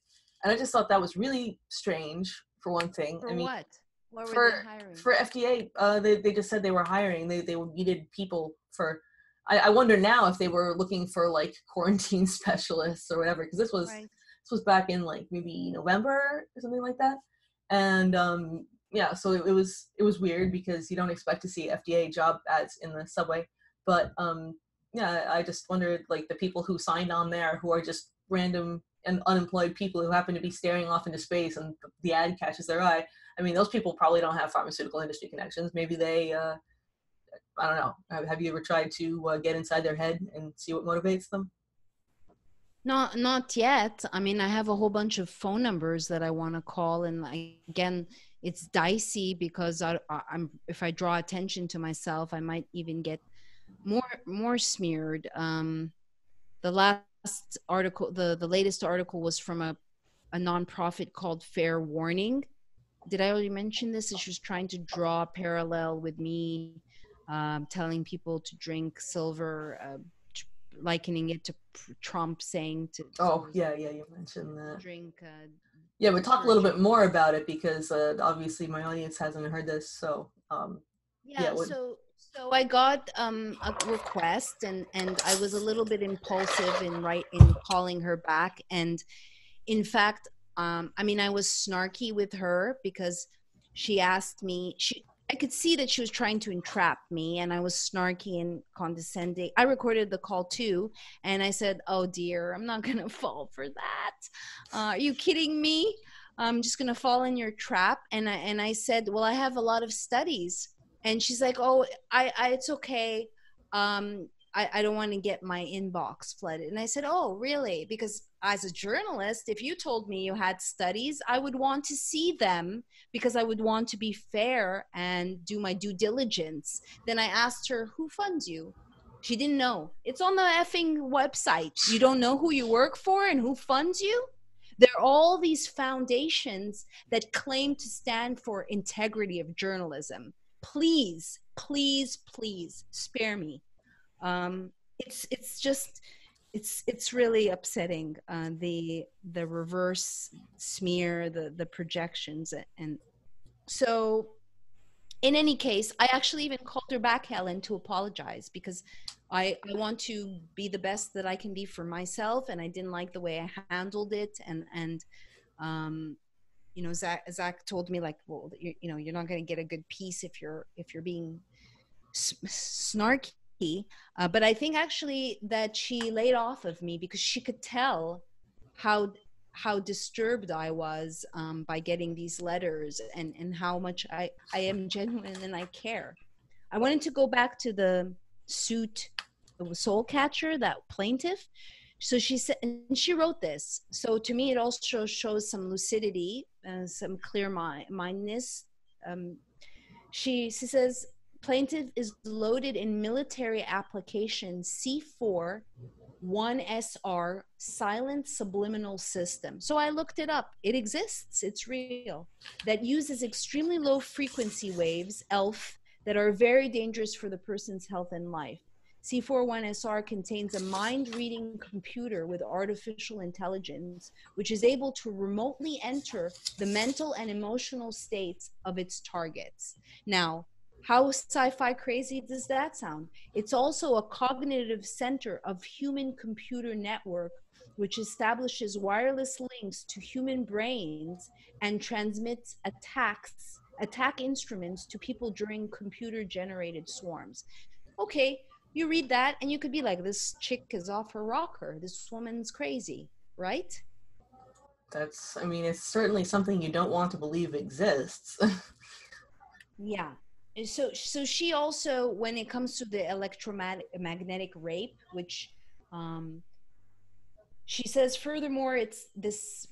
And I just thought that was really strange, for one thing. For I mean, what? What were they hiring? For FDA, they just said they were hiring. They needed people for. I wonder now if they were looking for like quarantine specialists or whatever, because this was back in like maybe November or something like that. And yeah, so it was weird because you don't expect to see FDA job ads in the subway, but yeah, I just wondered like the people who signed on there who are just random and unemployed people who happen to be staring off into space and the ad catches their eye. I mean, those people probably don't have pharmaceutical industry connections. Maybe they I don't know. Have you ever tried to get inside their head and see what motivates them? Not yet. I mean, I have a whole bunch of phone numbers that I want to call, and again, it's dicey because I'm if I draw attention to myself, I might even get more smeared. The last article, the latest article was from a nonprofit called Fair Warning. Did I already mention this? She was trying to draw a parallel with me, telling people to drink silver, likening it to Trump saying Oh, yeah, yeah, you mentioned that. drink Yeah, but talk a little bit detergent. more about it because obviously my audience hasn't heard this. So, yeah, Yeah, so I got a request, and I was a little bit impulsive in calling her back. And in fact, I mean, I was snarky with her because she asked me, I could see that she was trying to entrap me, and I was snarky and condescending. I recorded the call too, and I said, "Oh dear, I'm not gonna fall for that. Are you kidding me? I'm just gonna fall in your trap." And I said, "Well, I have a lot of studies." And she's like, "Oh, I it's okay. I don't want to get my inbox flooded." And I said, "Oh, really? Because as a journalist, if you told me you had studies, I would want to see them because I would want to be fair and do my due diligence." Then I asked her, "Who funds you?" She didn't know. It's on the effing website. You don't know who you work for and who funds you? There are all these foundations that claim to stand for integrity of journalism. Please, please, please spare me. It's just it's really upsetting, the reverse smear, the projections. And so in any case, I actually even called her back, Helen, to apologize because I want to be the best that I can be for myself, and I didn't like the way I handled it. And um you know, Zach told me, like, well, you know, you're not going to get a good piece if you're being snarky. But I think actually that she laid off of me because she could tell how how disturbed I was, by getting these letters, and how much I am genuine and I care. I wanted to go back to the suit, the soul catcher, that plaintiff. So she said, and she wrote this. So to me, it also shows some lucidity, some clear mindedness. Um, she says, plaintiff is loaded in military application C4 1SR silent subliminal system. So I looked it up. It exists. It's real. That uses extremely low frequency waves, ELF, that are very dangerous for the person's health and life. C41SR contains a mind-reading computer with artificial intelligence, which is able to remotely enter the mental and emotional states of its targets. Now, how sci-fi crazy does that sound? It's also a cognitive center of human computer network, which establishes wireless links to human brains and transmits attack instruments to people during computer generated swarms. Okay, you read that and you could be like, this chick is off her rocker. This woman's crazy, right? I mean, it's certainly something you don't want to believe exists. Yeah. So she also, when it comes to the electromagnetic rape, which um, she says, furthermore, it's this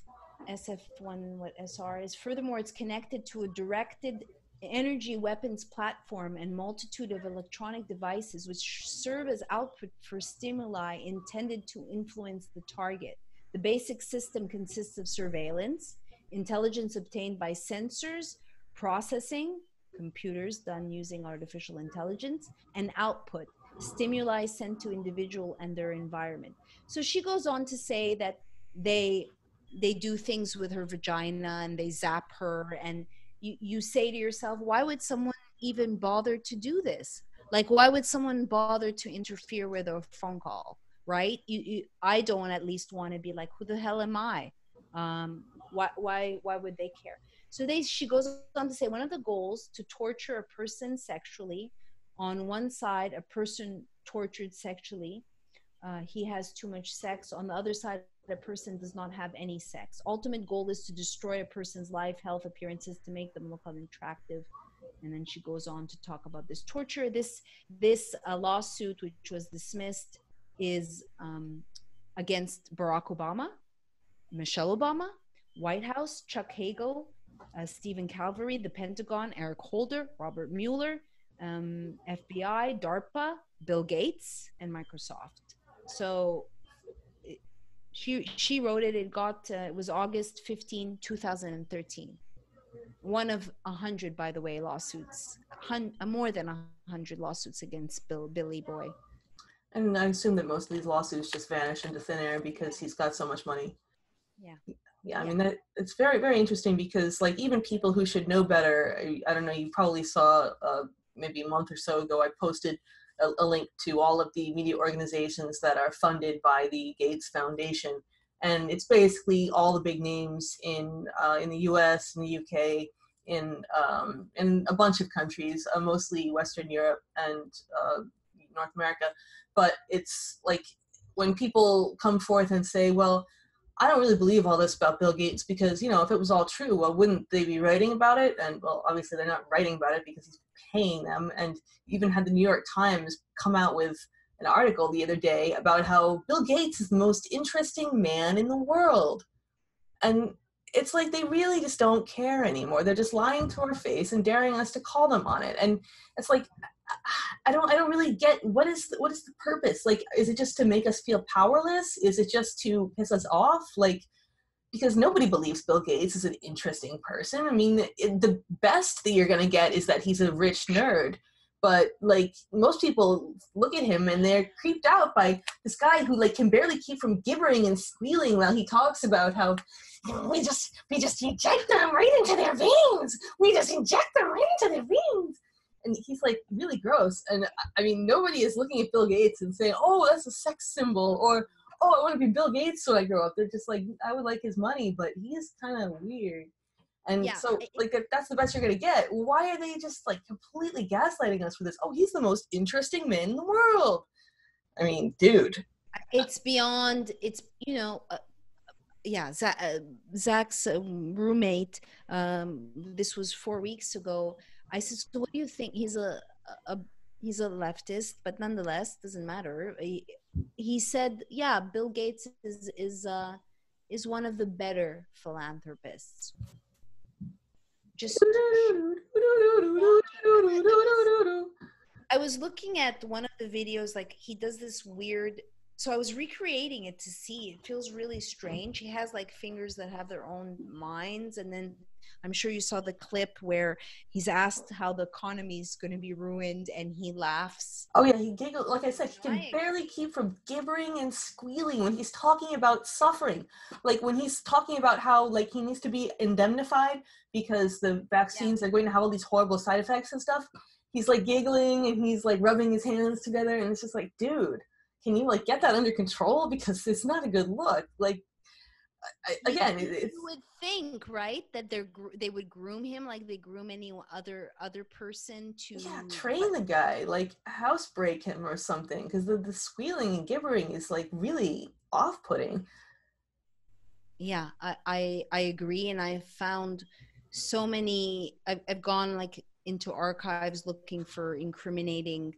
SF1, what SR is, furthermore, it's connected to a directed energy weapons platform and multitude of electronic devices which serve as output for stimuli intended to influence the target. The basic system consists of surveillance, intelligence obtained by sensors, processing, computers done using artificial intelligence, and output, stimuli sent to individual and their environment. So she goes on to say that they they do things with her vagina and they zap her, and you say to yourself, why would someone even bother to do this? Like, why would someone bother to interfere with a phone call, right? I don't at least want to be like, who the hell am I? Why would they care? So she goes on to say one of the goals to torture a person sexually. On one side, a person tortured sexually, he has too much sex. On the other side, a person does not have any sex. Ultimate goal is to destroy a person's life, health, appearances, to make them look unattractive. And then she goes on to talk about this torture. This lawsuit, which was dismissed, is against Barack Obama, Michelle Obama, White House, Chuck Hagel, Stephen Calvary, the Pentagon, Eric Holder, Robert Mueller, FBI, DARPA, Bill Gates, and Microsoft. So she wrote it. It was August 15, 2013. One of 100, by the way, lawsuits, more than 100 lawsuits against Billy Boy. And I assume that most of these lawsuits just vanish into thin air because he's got so much money. Yeah, I mean, that it's very, very interesting because, like, even people who should know better, I don't know, you probably saw maybe a month or so ago, I posted a link to all of the media organizations that are funded by the Gates Foundation. And it's basically all the big names in the US, in the UK, in a bunch of countries, mostly Western Europe and North America. But it's like when people come forth and say, well, I don't really believe all this about Bill Gates because, you know, if it was all true, well, wouldn't they be writing about it? And, well, obviously they're not writing about it because he's paying them. And even had the New York Times come out with an article the other day about how Bill Gates is the most interesting man in the world. And it's like they really just don't care anymore. They're just lying to our face and daring us to call them on it. And it's like, I don't really get what is the purpose? Like, is it just to make us feel powerless? Is it just to piss us off? Like, because nobody believes Bill Gates is an interesting person. I mean, the best that you're gonna get is that he's a rich nerd. But like most people look at him and they're creeped out by this guy who like can barely keep from gibbering and squealing while he talks about how we just inject them right into their veins. We just inject them right into their veins. And he's like really gross. And I mean, nobody is looking at Bill Gates and saying, oh, that's a sex symbol, or, oh, I want to be Bill Gates when I grow up. They're just like, I would like his money, but he is kind of weird. And so, like, if that's the best you're going to get, why are they just, like, completely gaslighting us for this? Oh, he's the most interesting man in the world. I mean, dude. It's beyond, it's, you know, Zach's roommate, this was 4 weeks ago. I said, so what do you think? He's a leftist, but nonetheless, doesn't matter. He said, yeah, Bill Gates is one of the better philanthropists. Just I was looking at one of the videos, like he does this weird, so I was recreating it to see. It feels really strange. He has like fingers that have their own minds, and then I'm sure you saw the clip where he's asked how the economy is going to be ruined, and he laughs. Oh yeah, he giggles. Like I said, he can barely keep from gibbering and squealing when he's talking about suffering. Like when he's talking about how like he needs to be indemnified because the vaccines are going to have all these horrible side effects and stuff. He's like giggling and he's like rubbing his hands together, and it's just like, dude, can you like get that under control? Because it's not a good look. Like, again, you would think, right, that they would groom him like they groom any other person to train the guy, like housebreak him or something, because the squealing and gibbering is like really off-putting. Yeah, I agree, and I found so many. I've gone like into archives looking for incriminating,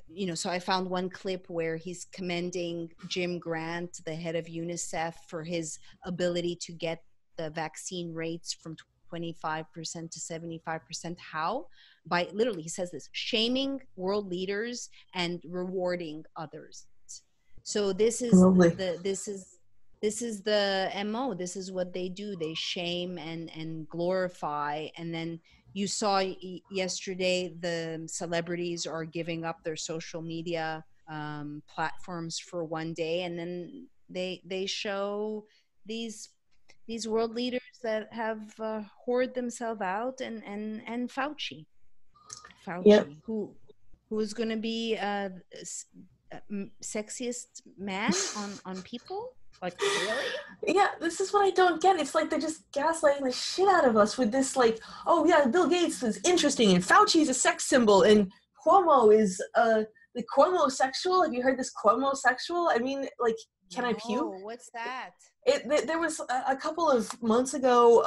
you know, so I found one clip where he's commending Jim Grant, the head of UNICEF, for his ability to get the vaccine rates from 25% to 75%. How? By literally, he says this, shaming world leaders and rewarding others. So this is this is the MO. This is what they do. They shame and glorify. And then you saw yesterday the celebrities are giving up their social media platforms for one day, and then they show these world leaders that have whored themselves out, and Fauci, yep. who is going to be sexiest man on people. Like, really? Yeah, this is what I don't get. It's like they're just gaslighting the shit out of us with this, like, oh yeah, Bill Gates is interesting, and Fauci's a sex symbol, and Cuomo is the Cuomo sexual. Have you heard this Cuomo sexual? I mean, like, can I puke? No, what's that? There was a couple of months ago,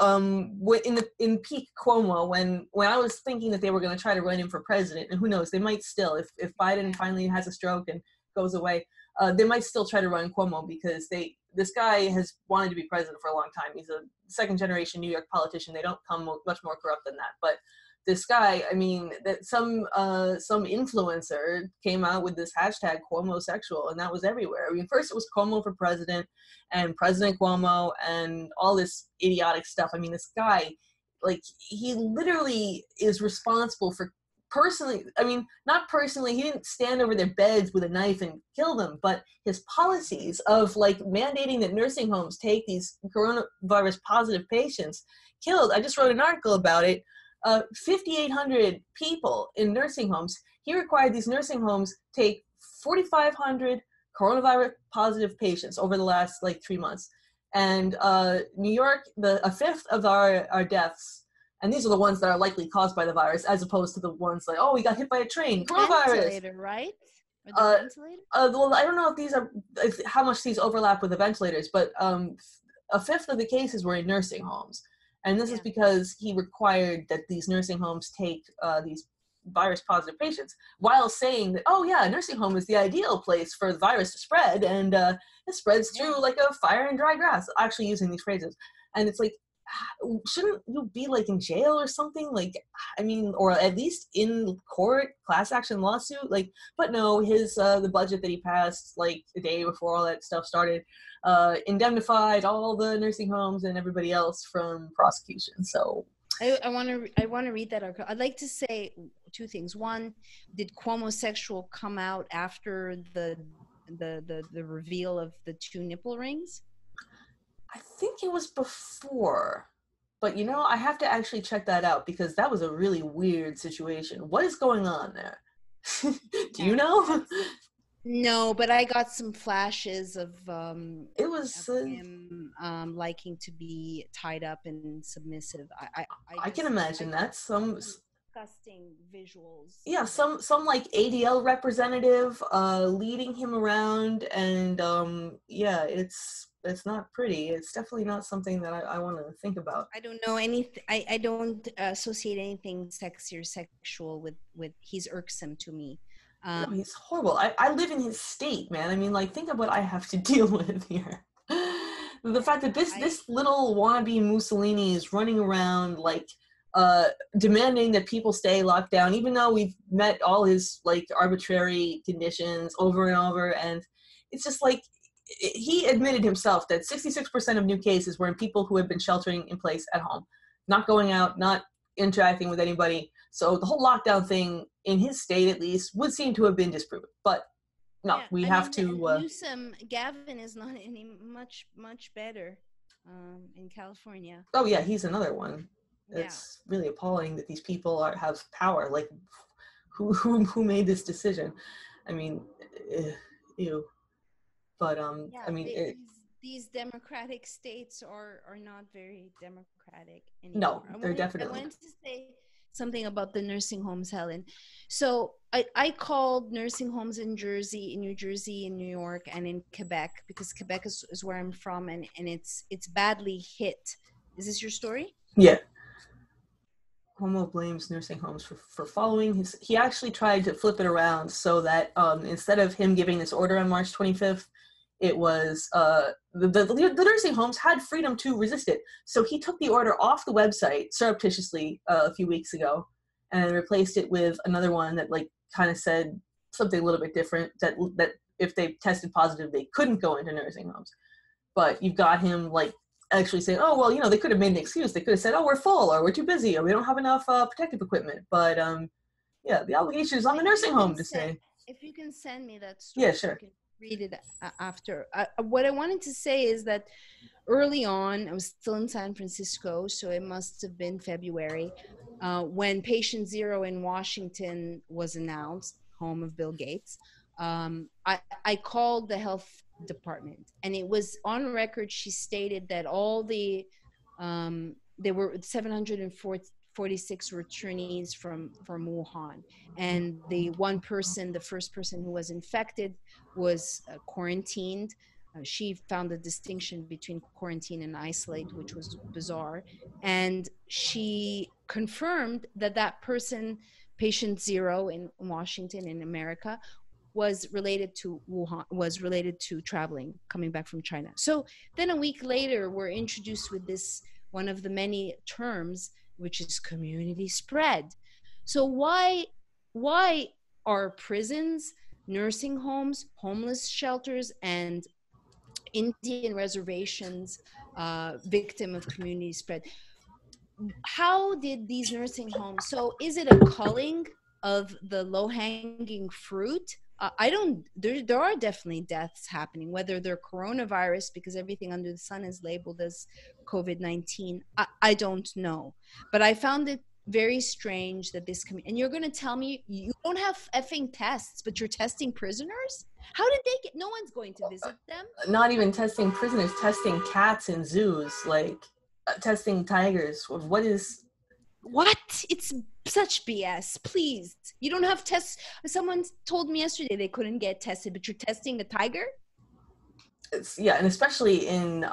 in peak Cuomo, when I was thinking that they were going to try to run him for president, and who knows, they might still, if Biden finally has a stroke and goes away, they might still try to run Cuomo, because this guy has wanted to be president for a long time. He's a second generation New York politician. They don't come much more corrupt than that, but this guy, I mean, that some influencer came out with this hashtag Cuomo-sexual, and that was everywhere. I mean, first it was Cuomo for president and President Cuomo and all this idiotic stuff. I mean, this guy, like, he literally is responsible for personally, I mean, not personally, he didn't stand over their beds with a knife and kill them, but his policies of, like, mandating that nursing homes take these coronavirus positive patients killed. I just wrote an article about it. 5,800 people in nursing homes. He required these nursing homes take 4,500 coronavirus positive patients over the last, like, 3 months. And New York, a fifth of our deaths, and these are the ones that are likely caused by the virus, as opposed to the ones like, oh, we got hit by a train, coronavirus. Ventilator, right? Or the ventilator? Well, I don't know if how much these overlap with the ventilators, but a fifth of the cases were in nursing homes. And this is because he required that these nursing homes take these virus positive patients, while saying that, oh yeah, a nursing home is the ideal place for the virus to spread, and it spreads through like a fire and dry grass, actually using these phrases. And it's like, shouldn't you be, like, in jail or something? Like, I mean, or at least in court, class action lawsuit, like, but no, his the budget that he passed, like, the day before all that stuff started, indemnified all the nursing homes and everybody else from prosecution. So I want to read that article. I'd like to say two things. One, did Cuomo sexual come out after the reveal of the 2 nipple rings? I think it was before, but I have to actually check that out, because that was a really weird situation. What is going on there? Do you know? No, but I got some flashes of It was him liking to be tied up and submissive. I can imagine that. Some disgusting visuals. Yeah, some like ADL representative leading him around, and yeah, it's not pretty. It's definitely not something that I want to think about. I don't know anything. I don't associate anything sexy or sexual with. He's irksome to me. No, he's horrible. I live in his state, man. I mean, like, think of what I have to deal with here. The fact that this little wannabe Mussolini is running around, like, demanding that people stay locked down, even though we've met all his, like, arbitrary conditions over and over. And it's just like, he admitted himself that 66% of new cases were in people who had been sheltering in place at home, not going out, not interacting with anybody. So the whole lockdown thing, in his state at least, would seem to have been disproven. But no, we have to. Newsom, Gavin is not any much better in California. Oh yeah, he's another one. It's really appalling that these people have power. Like, who made this decision? I mean, ew. But I mean, these democratic states are not very democratic anymore. No, they're definitely. I wanted to say something about the nursing homes, Helen. So I called nursing homes in New Jersey, in New York, and in Quebec, because Quebec is where I'm from, and it's badly hit. Is this your story? Yeah. Cuomo blames nursing homes for following his. He actually tried to flip it around so that instead of him giving this order on March 25th, it was the nursing homes had freedom to resist it. So he took the order off the website surreptitiously a few weeks ago, and replaced it with another one that, like, kind of said something a little bit different, that if they tested positive, they couldn't go into nursing homes. But you've got him, like, actually saying, oh, well, they could have made an excuse. They could have said, oh, we're full, or we're too busy, or we don't have enough protective equipment. But yeah, the obligation is on the nursing home to say. If you can send me that story, yeah, sure. Read it after. What I wanted to say is that early on, I was still in San Francisco, so it must have been February, when Patient Zero in Washington was announced, home of Bill Gates. I called the health department. And it was on record, she stated that all the there were 746 returnees from Wuhan, and the one person, the first person who was infected, was quarantined. She found a distinction between quarantine and isolate, which was bizarre. And she confirmed that that person, patient zero in Washington, in America, was related to Wuhan, was related to traveling, coming back from China. So then a week later, we're introduced with this, one of the many terms, which is community spread. So why are prisons, nursing homes, homeless shelters, and Indian reservations victim of community spread? How did these nursing homes, so is it a culling of the low-hanging fruit? I don't, there are definitely deaths happening, whether they're coronavirus, because everything under the sun is labeled as COVID-19. I don't know, but I found it very strange that this and you're going to tell me you don't have effing tests, but you're testing prisoners? How did they get, no one's going to visit them? Not even testing prisoners, testing cats in zoos, like testing tigers. What is... What? It's such BS. Please. You don't have tests. Someone told me yesterday they couldn't get tested, but you're testing a tiger? It's, yeah, and especially in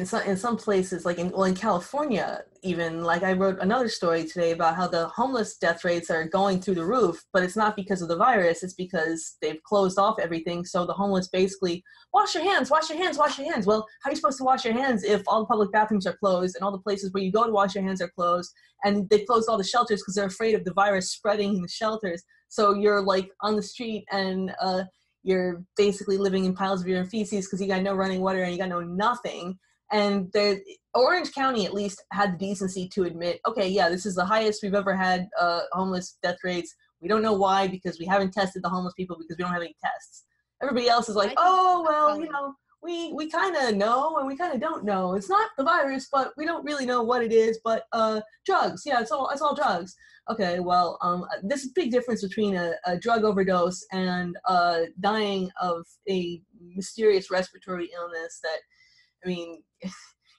some places, like in California, even, like I wrote another story today about how the homeless death rates are going through the roof, but it's not because of the virus, it's because they've closed off everything. So the homeless basically, wash your hands, wash your hands, wash your hands. Well, how are you supposed to wash your hands if all the public bathrooms are closed and all the places where you go to wash your hands are closed, and they've closed all the shelters because they're afraid of the virus spreading in the shelters? So you're like on the street and you're basically living in piles of urine and feces because you got no running water and you got no nothing. And Orange County at least had the decency to admit, okay, yeah, this is the highest we've ever had homeless death rates. We don't know why, because we haven't tested the homeless people because we don't have any tests. Everybody else is like, oh, well, you know, we kind of know and we kind of don't know. It's not the virus, but we don't really know what it is. But drugs, yeah, it's all drugs. Okay, well, there's a big difference between a drug overdose and dying of a mysterious respiratory illness that, I mean,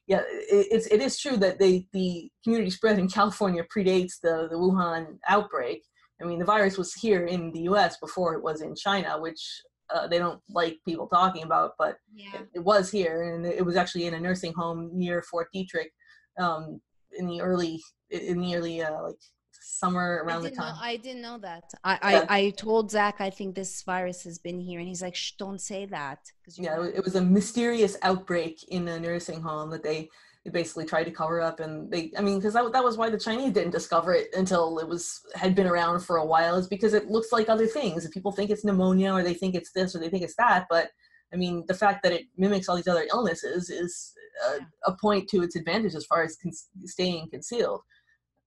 yeah, it is true that the community spread in California predates the Wuhan outbreak. I mean, the virus was here in the US before it was in China, which they don't like people talking about, but yeah, it was here, and it was actually in a nursing home near Fort Detrick in the early like summer around the time. I didn't know that. I told Zach, I think this virus has been here, and he's like, shh, don't say that. Yeah, it was a mysterious outbreak in a nursing home that they basically tried to cover up, and because that was why the Chinese didn't discover it until it had been around for a while, is because it looks like other things. If people think it's pneumonia, or they think it's this, or they think it's that, but I mean, the fact that it mimics all these other illnesses is a point to its advantage as far as staying concealed.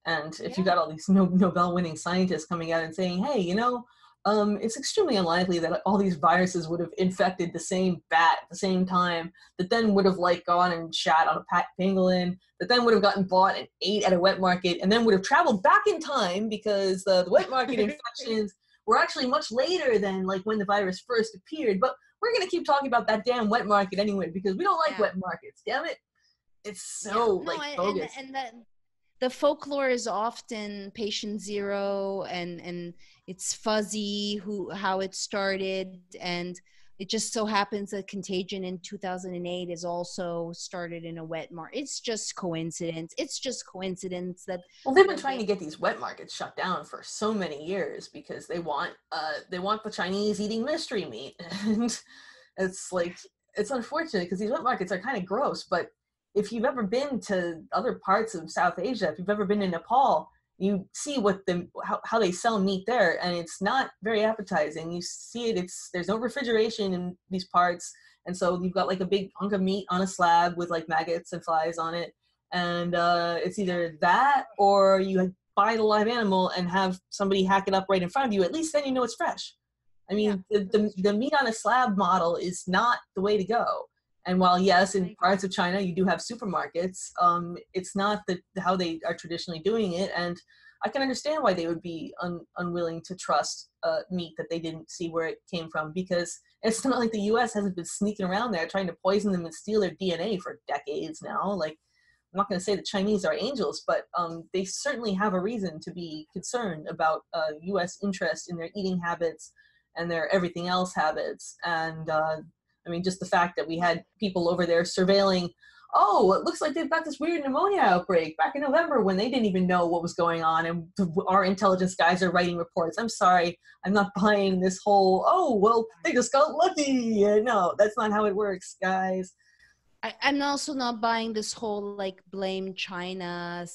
And if you got all these Nobel-winning scientists coming out and saying, hey, you know, it's extremely unlikely that all these viruses would have infected the same bat at the same time, that then would have like gone and shat on a pangolin, that then would have gotten bought and ate at a wet market, and then would have traveled back in time because the wet market infections were actually much later than like when the virus first appeared. But we're going to keep talking about that damn wet market anyway, because we don't like wet markets. Damn it. It's so bogus. And that the folklore is often patient zero, and it's fuzzy how it started, and it just so happens that Contagion in 2008 is also started in a wet market. It's just coincidence. It's just coincidence that. Well, they've been trying to get these wet markets shut down for so many years because they want the Chinese eating mystery meat, and it's like, it's unfortunate because these wet markets are kind of gross. But if you've ever been to other parts of South Asia, if you've ever been to Nepal, you see how they sell meat there, and it's not very appetizing. You see there's no refrigeration in these parts, and so you've got like a big hunk of meat on a slab with like maggots and flies on it, and it's either that or you buy the live animal and have somebody hack it up right in front of you. At least then you know it's fresh. I mean, the meat on a slab model is not the way to go. And while, yes, in parts of China, you do have supermarkets, it's not how they are traditionally doing it. And I can understand why they would be unwilling to trust meat that they didn't see where it came from, because it's not like the US hasn't been sneaking around there trying to poison them and steal their DNA for decades now. Like, I'm not going to say the Chinese are angels, but they certainly have a reason to be concerned about US interest in their eating habits and their everything else habits. And I mean, just the fact that we had people over there surveilling, oh, it looks like they've got this weird pneumonia outbreak back in November when they didn't even know what was going on. And our intelligence guys are writing reports. I'm sorry, I'm not buying this whole, oh, well, they just got lucky. No, that's not how it works, guys. I'm also not buying this whole like blame China, No,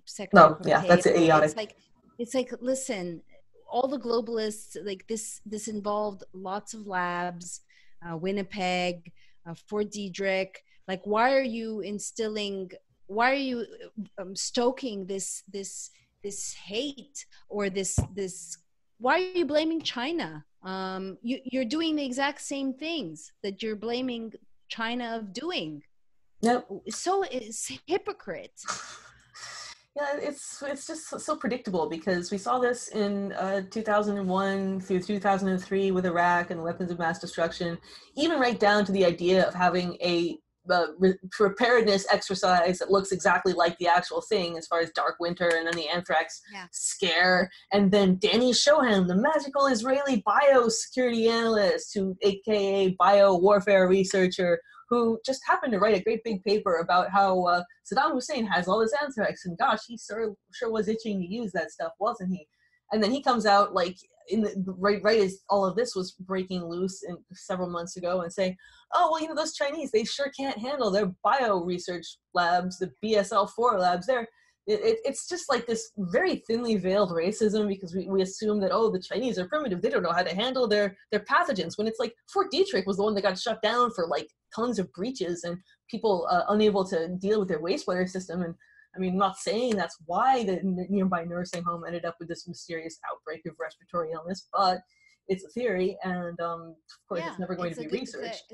sector yeah, that's potato. idiotic. It's like, listen, all the globalists, like this involved lots of labs, Winnipeg, Fort Detrick. Like, why are you stoking this hate, or this, why are you blaming China? You're doing the exact same things that you're blaming China of doing. Yep. So it's hypocrite. Yeah, it's just so predictable, because we saw this in 2001 through 2003 with Iraq and weapons of mass destruction, even right down to the idea of having a preparedness exercise that looks exactly like the actual thing, as far as Dark Winter and then the anthrax scare. And then Danny Shoham, the magical Israeli biosecurity analyst, who, aka bio warfare researcher, who just happened to write a great big paper about how Saddam Hussein has all this anthrax, and gosh, he sure was itching to use that stuff, wasn't he? And then he comes out like right as all of this was breaking loose several months ago, and saying, oh, well, you know, those Chinese, they sure can't handle their bio research labs, the BSL-4 labs. It's just like this very thinly veiled racism, because we assume that, oh, the Chinese are primitive, they don't know how to handle their pathogens, when it's like Fort Detrick was the one that got shut down for like tons of breaches and people unable to deal with their wastewater system. And I mean, I'm not saying that's why the nearby nursing home ended up with this mysterious outbreak of respiratory illness, but it's a theory, and of course it's never going to be researched.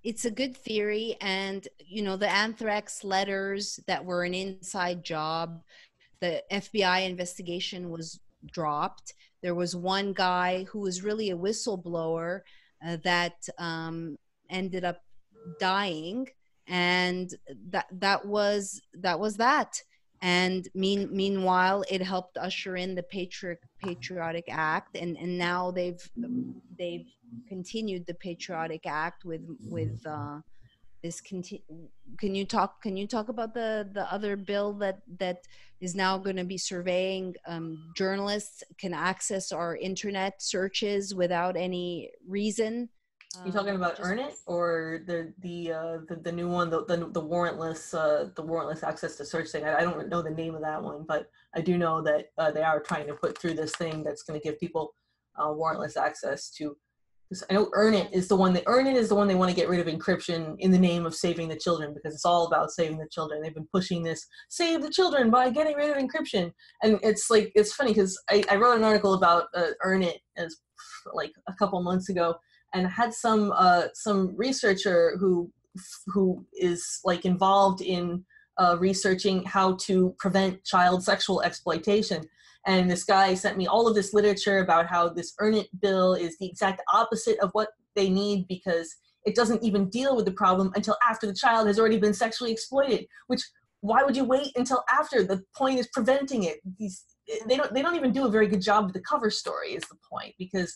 It's a good theory. And, you know, the anthrax letters that were an inside job, the FBI investigation was dropped. There was one guy who was really a whistleblower that ended up dying, and that was that. And meanwhile, it helped usher in the Patriotic Act, and now they've continued the Patriotic Act with this. Can you talk about the other bill that is now going to be surveying journalists can access our internet searches without any reason? You talking about Earn It, or the new one, the warrantless access to search thing? I don't know the name of that one, but I do know that they are trying to put through this thing that's going to give people warrantless access to. I know Earn It is the one they want to get rid of encryption in the name of saving the children, because it's all about saving the children. They've been pushing this save the children by getting rid of encryption, and it's funny because I wrote an article about Earn It as like a couple months ago, and had some researcher who is like involved in researching how to prevent child sexual exploitation. And this guy sent me all of this literature about how this Earn It bill is the exact opposite of what they need, because it doesn't even deal with the problem until after the child has already been sexually exploited. Which, why would you wait until after? The point is preventing it. They don't even do a very good job with the cover story, is the point. Because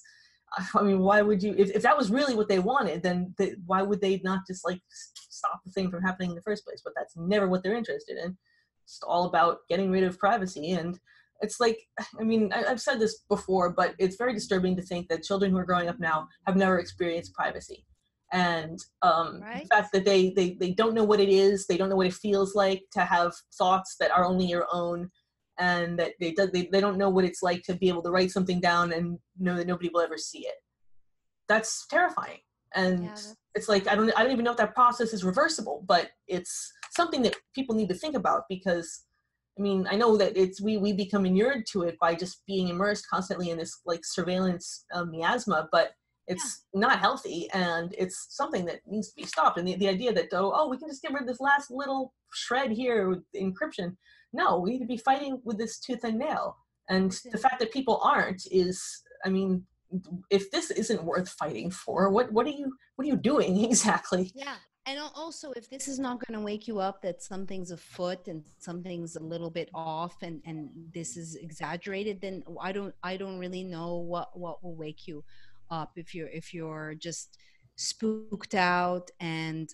I mean, why would you, if that was really what they wanted, then why would they not just like stop the thing from happening in the first place? But that's never what they're interested in. It's all about getting rid of privacy. And it's like, I mean, I've said this before, but it's very disturbing to think that children who are growing up now have never experienced privacy. And the fact that they don't know what it is, they don't know what it feels like to have thoughts that are only your own, and that they don't know what it's like to be able to write something down and know that nobody will ever see it. That's terrifying. And it's like, I don't even know if that process is reversible, but it's something that people need to think about, because I mean, I know that we become inured to it by just being immersed constantly in this like surveillance miasma, but it's not healthy, and it's something that needs to be stopped. And the idea that, oh, we can just get rid of this last little shred here with encryption, no, we need to be fighting with this tooth and nail. And the Listen, fact that people aren't is, I mean, if this isn't worth fighting for, what are you doing exactly? yeah. And also, if this is not going to wake you up that something's afoot and something's a little bit off, and this is exaggerated, then I don't really know what will wake you up if you're just spooked out. And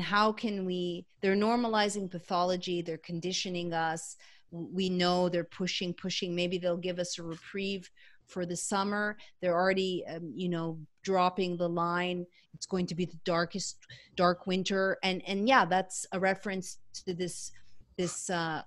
how can we, they're normalizing pathology, they're conditioning us. We know they're pushing, maybe they'll give us a reprieve for the summer. They're already dropping the line, it's going to be the dark winter. And yeah, that's a reference to this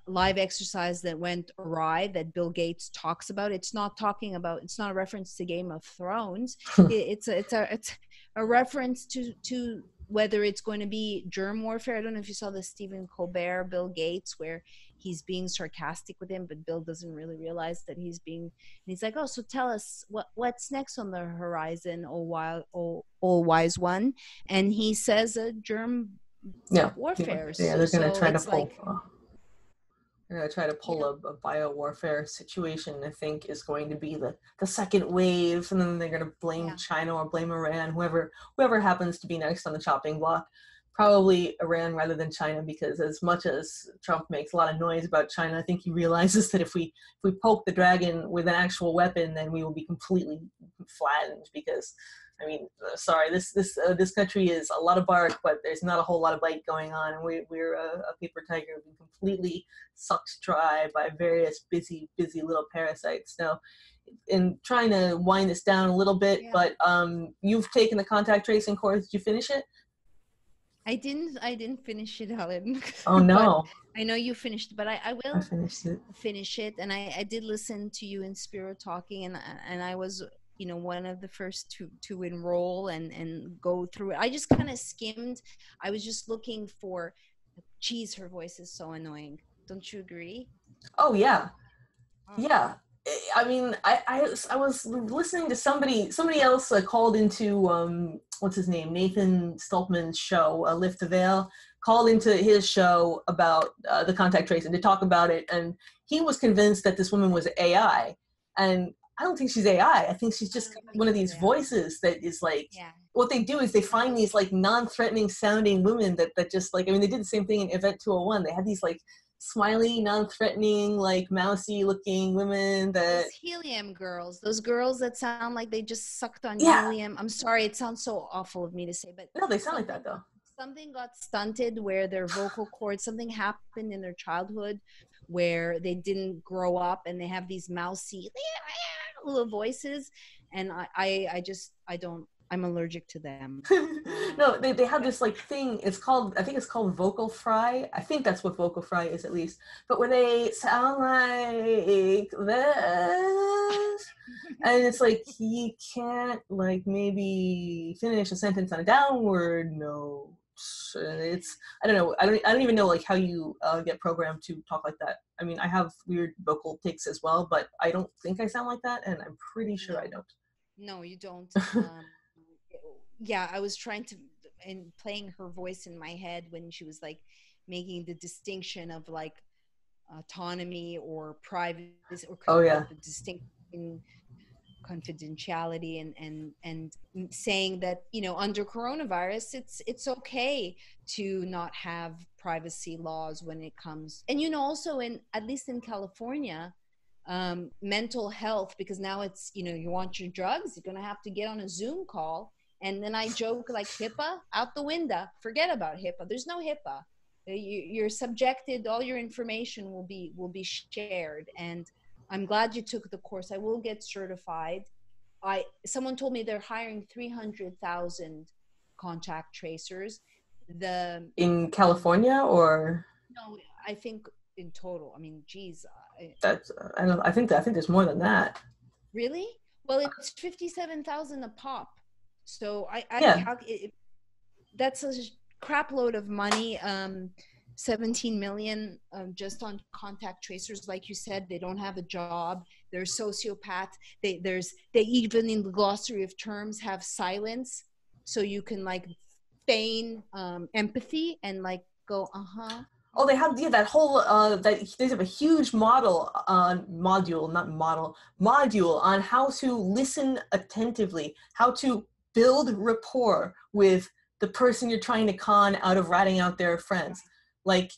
live exercise that went awry that Bill Gates talks about. It's not a reference to Game of Thrones. It's a reference to whether it's going to be germ warfare. I don't know if you saw the Stephen Colbert, Bill Gates, where he's being sarcastic with him, but Bill doesn't really realize that he's being, and he's like, oh, so tell us what's next on the horizon, oh wise one. And he says germ Yeah, warfare. yeah, So, they're gonna so try to it's pull. like, They're gonna try to you pull know, a bio warfare situation. I think is going to be the second wave, and then they're gonna blame yeah. China or blame Iran, whoever happens to be next on the chopping block. Probably Iran rather than China, because as much as Trump makes a lot of noise about China, I think he realizes that if we poke the dragon with an actual weapon, then we will be completely flattened. Because, I mean, sorry, this country is a lot of bark, but there's not a whole lot of bite going on, and we're a paper tiger being completely sucked dry by various busy little parasites. Now, in trying to wind this down a little bit, Yeah. but you've taken the contact tracing course. Did you finish it? I didn't finish it, Helen, Oh but no, I know you finished. But I I will finished it. finish it. And I did listen to you in Spirit talking, and I was, one of the first to enroll and go through it. I just kind of skimmed. I was just looking for, geez, her voice is so annoying. Don't you agree? Oh yeah, Oh, yeah. I mean, I was listening to somebody else called into what's his name, Nathan Stoltman's show, Lift the Veil, called into his show about the contact tracing to talk about it, and he was convinced that this woman was AI, and I don't think she's AI. I think she's I just don't think one of she's these AI. voices that is like, Yeah. what they do is they find these like non-threatening sounding women that just like, I mean, they did the same thing in Event 201. They had these like smiley, non-threatening, like mousy looking women that, Those helium girls, those girls that sound like they just sucked on yeah, helium. I'm sorry, it sounds so awful of me to say, but no, they sound like something that though. something got stunted where their vocal cords, something happened in their childhood where they didn't grow up, and they have these mousy little voices. And I don't, I'm allergic to them. No, they have this like thing. It's called, I think it's called vocal fry. I think that's what vocal fry is at least. But when they sound like this, and it's like you can't like maybe finish a sentence on a downward note. It's, I don't know. I don't even know like how you get programmed to talk like that. I mean, I have weird vocal tics as well, but I don't think I sound like that, and I'm pretty sure I No, don't. no, you don't. Yeah, I was trying to, and playing her voice in my head when she was like making the distinction of like autonomy or privacy, or Oh yeah. the distinction confidentiality, and saying that, under coronavirus, it's okay to not have privacy laws when it comes. And also, in at least in California, mental health, because now it's, you want your drugs, you're going to have to get on a Zoom call. And then I joke, like, HIPAA out the window, forget about HIPAA, there's no HIPAA. You're subjected, all your information will be shared. And I'm glad you took the course. I will get certified. Someone told me they're hiring 300,000 contact tracers. The In California, or No, I think in total. I mean, geez, that's, I don't, I think there's more than that. really? Well, it's 57,000 a pop. So I Yeah. calculate, that's a crap load of money. 17 million just on contact tracers. Like you said, they don't have a job, they're sociopaths. They even in the glossary of terms have silence, so you can like feign empathy and like go, uh-huh, Oh, they have, yeah, that whole, that they have a huge module on how to listen attentively, how to build rapport with the person you're trying to con out of ratting out their friends. Like,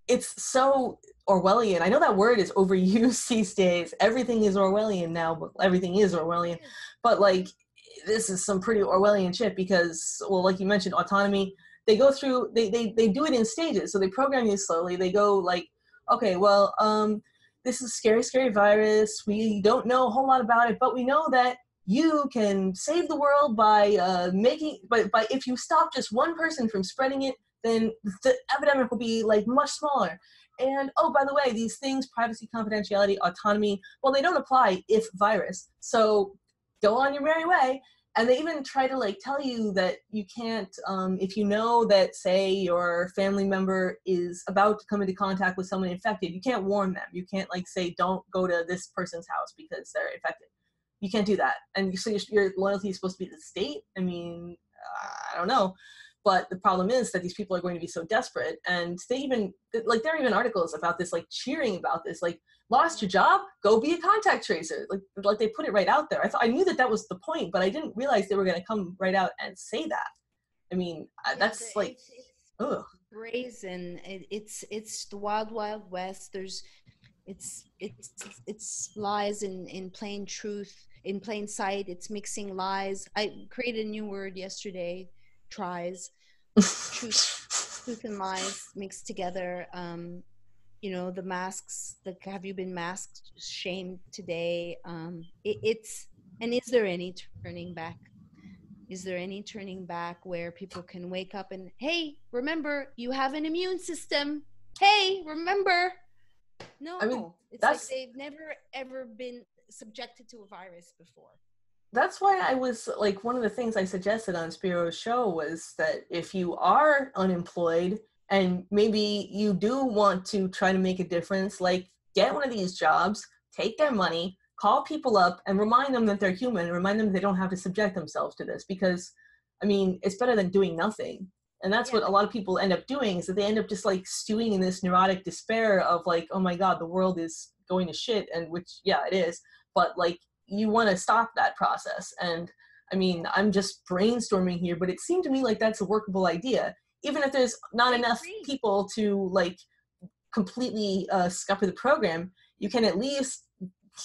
it's so Orwellian. I know that word is overused these days. Everything is Orwellian now, but everything is Orwellian. But like, this is some pretty Orwellian shit because, well, like you mentioned, autonomy, they go through, they do it in stages. So they program you slowly. They go like, okay, well, this is scary, scary virus. We don't know a whole lot about it, but we know that you can save the world by by if you stop just one person from spreading it, then the epidemic will be like much smaller. And oh, by the way, these things, privacy, confidentiality, autonomy, well, they don't apply if virus. So go on your merry way. And they even try to like tell you that you can't, if you know that, say, your family member is about to come into contact with someone infected, you can't warn them. You can't like say, don't go to this person's house because they're infected. You can't do that. And so your loyalty is supposed to be to the state. I mean, I don't know. But the problem is that these people are going to be so desperate. And they even, like, there are even articles about this, like cheering about this, like, lost your job, go be a contact tracer. Like they put it right out there. I knew that was the point, but I didn't realize they were going to come right out and say that. I mean, that's like, ugh. Brazen. It's the wild, wild west. It's lies in plain truth, in plain sight. It's mixing lies. I created a new word yesterday, tries. truth and lies mixed together. You know, the masks, like, have you been masked, shamed today? It's, and is there any turning back? Is there any turning back where people can wake up and, hey, remember, you have an immune system. Hey, remember. No, I mean, it's like they've never ever been subjected to a virus before. That's why I was like, one of the things I suggested on Spiro's show was that if you are unemployed and maybe you do want to try to make a difference, like, get one of these jobs, take their money, call people up and remind them that they're human, and remind them they don't have to subject themselves to this, because I mean, it's better than doing nothing. And that's what a lot of people end up doing, is that they end up just like stewing in this neurotic despair of like, oh my God, the world is going to shit. And which, yeah, it is. But like, you want to stop that process. And I mean, I'm just brainstorming here, but it seemed to me like that's a workable idea. Even if there's not enough people to like completely scupper the program, you can at least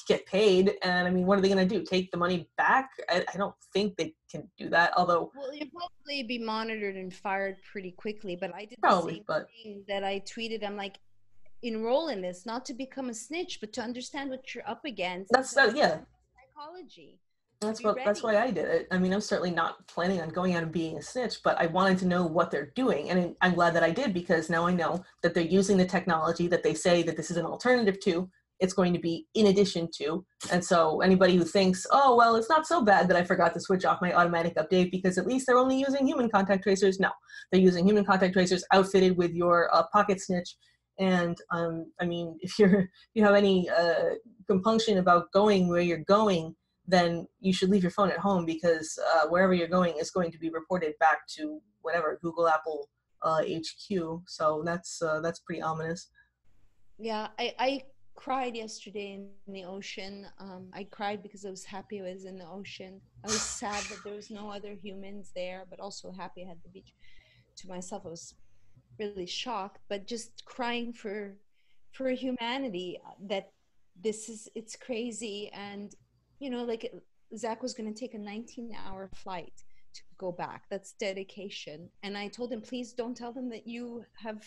get paid. And I mean, what are they going to do? Take the money back? I don't think they can do that. Although, well, you'll probably be monitored and fired pretty quickly. But I did probably, the same thing that I tweeted. I'm like, enroll in this, not to become a snitch, but to understand what you're up against. That's that, yeah. Psychology. That's why I did it. I mean, I'm certainly not planning on going out and being a snitch, but I wanted to know what they're doing. And I'm glad that I did, because now I know that they're using the technology that they say that this is an alternative to. It's going to be in addition to. And so anybody who thinks, oh, well, it's not so bad that I forgot to switch off my automatic update because at least they're only using human contact tracers. No, they're using human contact tracers outfitted with your pocket snitch. And I mean, if you have any compunction about going where you're going, then you should leave your phone at home, because wherever you're going is going to be reported back to whatever, Google, Apple, HQ. So that's pretty ominous. Yeah, I cried yesterday in the ocean. I cried because I was happy I was in the ocean. I was sad that there was no other humans there, but also happy I had the beach to myself. I was really shocked, but just crying for humanity, that it's crazy. And you know, like, Zach was going to take a 19-hour flight to go back. That's dedication. And I told him, please don't tell them that you have,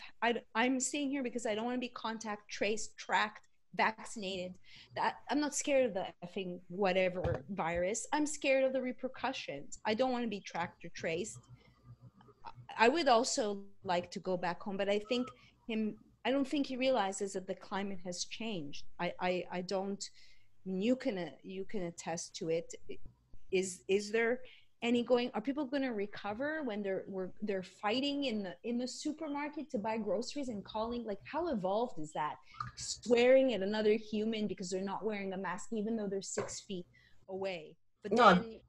I'm staying here because I don't want to be contact traced, tracked, vaccinated. That I'm not scared of the effing whatever virus. I'm scared of the repercussions. I don't want to be tracked or traced. I would also like to go back home, but I don't think he realizes that the climate has changed. I don't. I mean, you can attest to it. Is there any going? Are people going to recover when they're fighting in the supermarket to buy groceries and calling? Like, how evolved is that? Swearing at another human because they're not wearing a mask, even though they're 6 feet away. But then,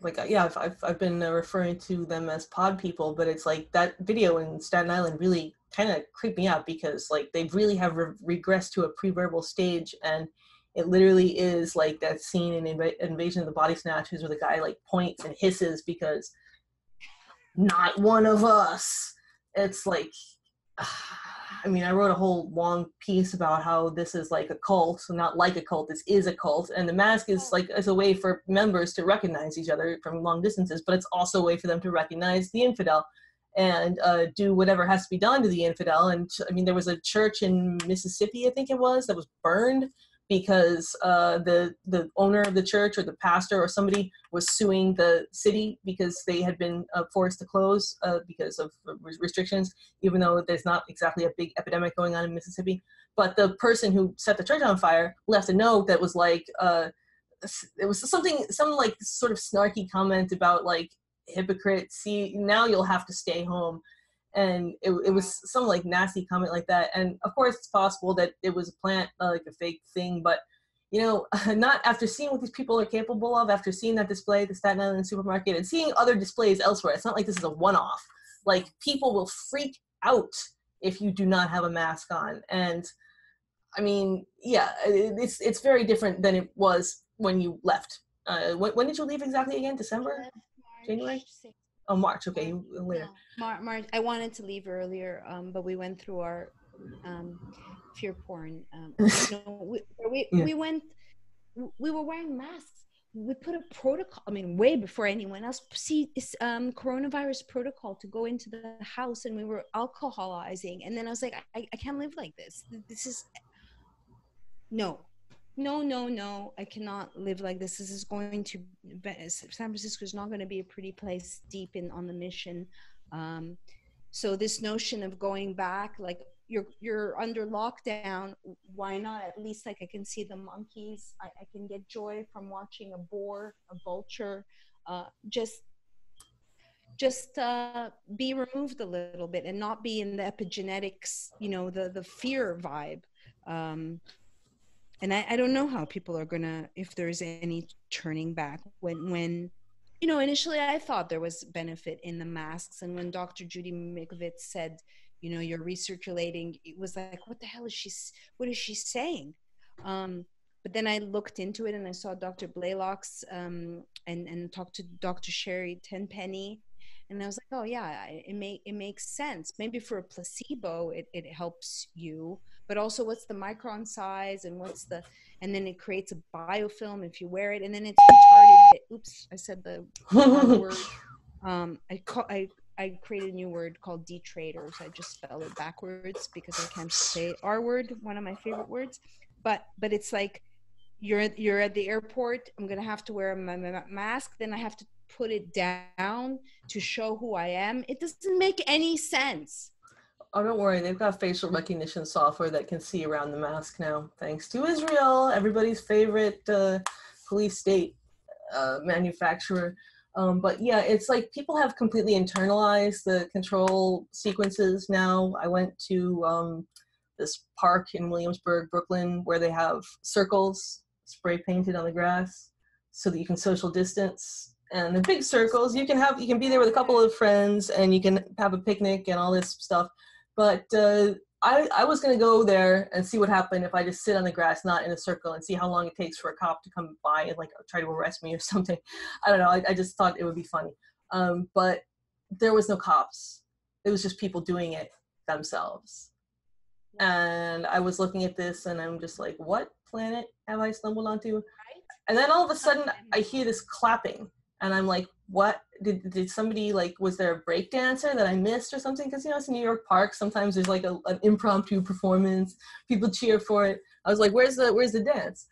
like, I've been referring to them as pod people, but it's like that video in Staten Island really kind of creep me out, because like they really have regressed to a pre-verbal stage, and it literally is like that scene in Invasion of the Body Snatchers where the guy like points and hisses because not one of us. It's like, I mean, I wrote a whole long piece about how this is like a cult, so not like a cult, this is a cult, and the mask is like as a way for members to recognize each other from long distances, but it's also a way for them to recognize the infidel and do whatever has to be done to the infidel. And I mean, there was a church in Mississippi, I think it was, that was burned because the owner of the church or the pastor or somebody was suing the city because they had been forced to close because of restrictions, even though there's not exactly a big epidemic going on in Mississippi. But the person who set the church on fire left a note that was like, it was some like sort of snarky comment about like, hypocrite, see, now you'll have to stay home. And it was some like nasty comment like that. And of course it's possible that it was a plant, like a fake thing, but you know, not after seeing what these people are capable of, after seeing that display at the Staten Island supermarket and seeing other displays elsewhere. It's not like this is a one-off. Like, people will freak out if you do not have a mask on. And I mean, yeah, it's very different than it was when you left. When did you leave exactly again? December? January? Oh, March. Okay, later. March. I wanted to leave earlier, but we went through our fear porn. We went. We were wearing masks. We put a protocol. I mean, way before anyone else. See, it's coronavirus protocol to go into the house, and we were alcoholizing. And then I was like, I can't live like this. This is no. I cannot live like this. This is going to, San Francisco is not going to be a pretty place deep on the mission. So this notion of going back, like you're under lockdown, why not? At least like I can see the monkeys. I can get joy from watching a boar, a vulture, just be removed a little bit and not be in the epigenetics, you know, the fear vibe. And I don't know how people are gonna, if there's any turning back when, you know, initially I thought there was benefit in the masks. And when Dr. Judy Mikovits said, you know, you're recirculating, it was like, what the hell what is she saying? But then I looked into it and I saw Dr. Blaylock's and talked to Dr. Sherry Tenpenny. And I was like, oh yeah, it makes sense. Maybe for a placebo, it helps you, but also what's the micron size and and then it creates a biofilm if you wear it, and then it's retarded. Oops, I said the wrong word. I created a new word called detrators. I just spelled it backwards because I can't say R word, one of my favorite words. But it's like you're at the airport. I'm gonna have to wear my mask. Then I have to put it down to show who I am. It doesn't make any sense. Oh, don't worry. They've got facial recognition software that can see around the mask now, thanks to Israel, everybody's favorite police state manufacturer. But yeah, it's like people have completely internalized the control sequences now. I went to this park in Williamsburg, Brooklyn, where they have circles spray painted on the grass so that you can social distance. And the big circles, you can be there with a couple of friends and you can have a picnic and all this stuff. But I was going to go there and see what happened if I just sit on the grass, not in a circle, and see how long it takes for a cop to come by and like try to arrest me or something. I don't know. I just thought it would be funny. But there was no cops. It was just people doing it themselves. And I was looking at this and I'm just like, what planet have I stumbled onto? And then all of a sudden I hear this clapping. And I'm like, what? Did somebody, like, was there a break dancer that I missed or something? Because, you know, it's New York Park. Sometimes there's like an impromptu performance. People cheer for it. I was like, where's the dance?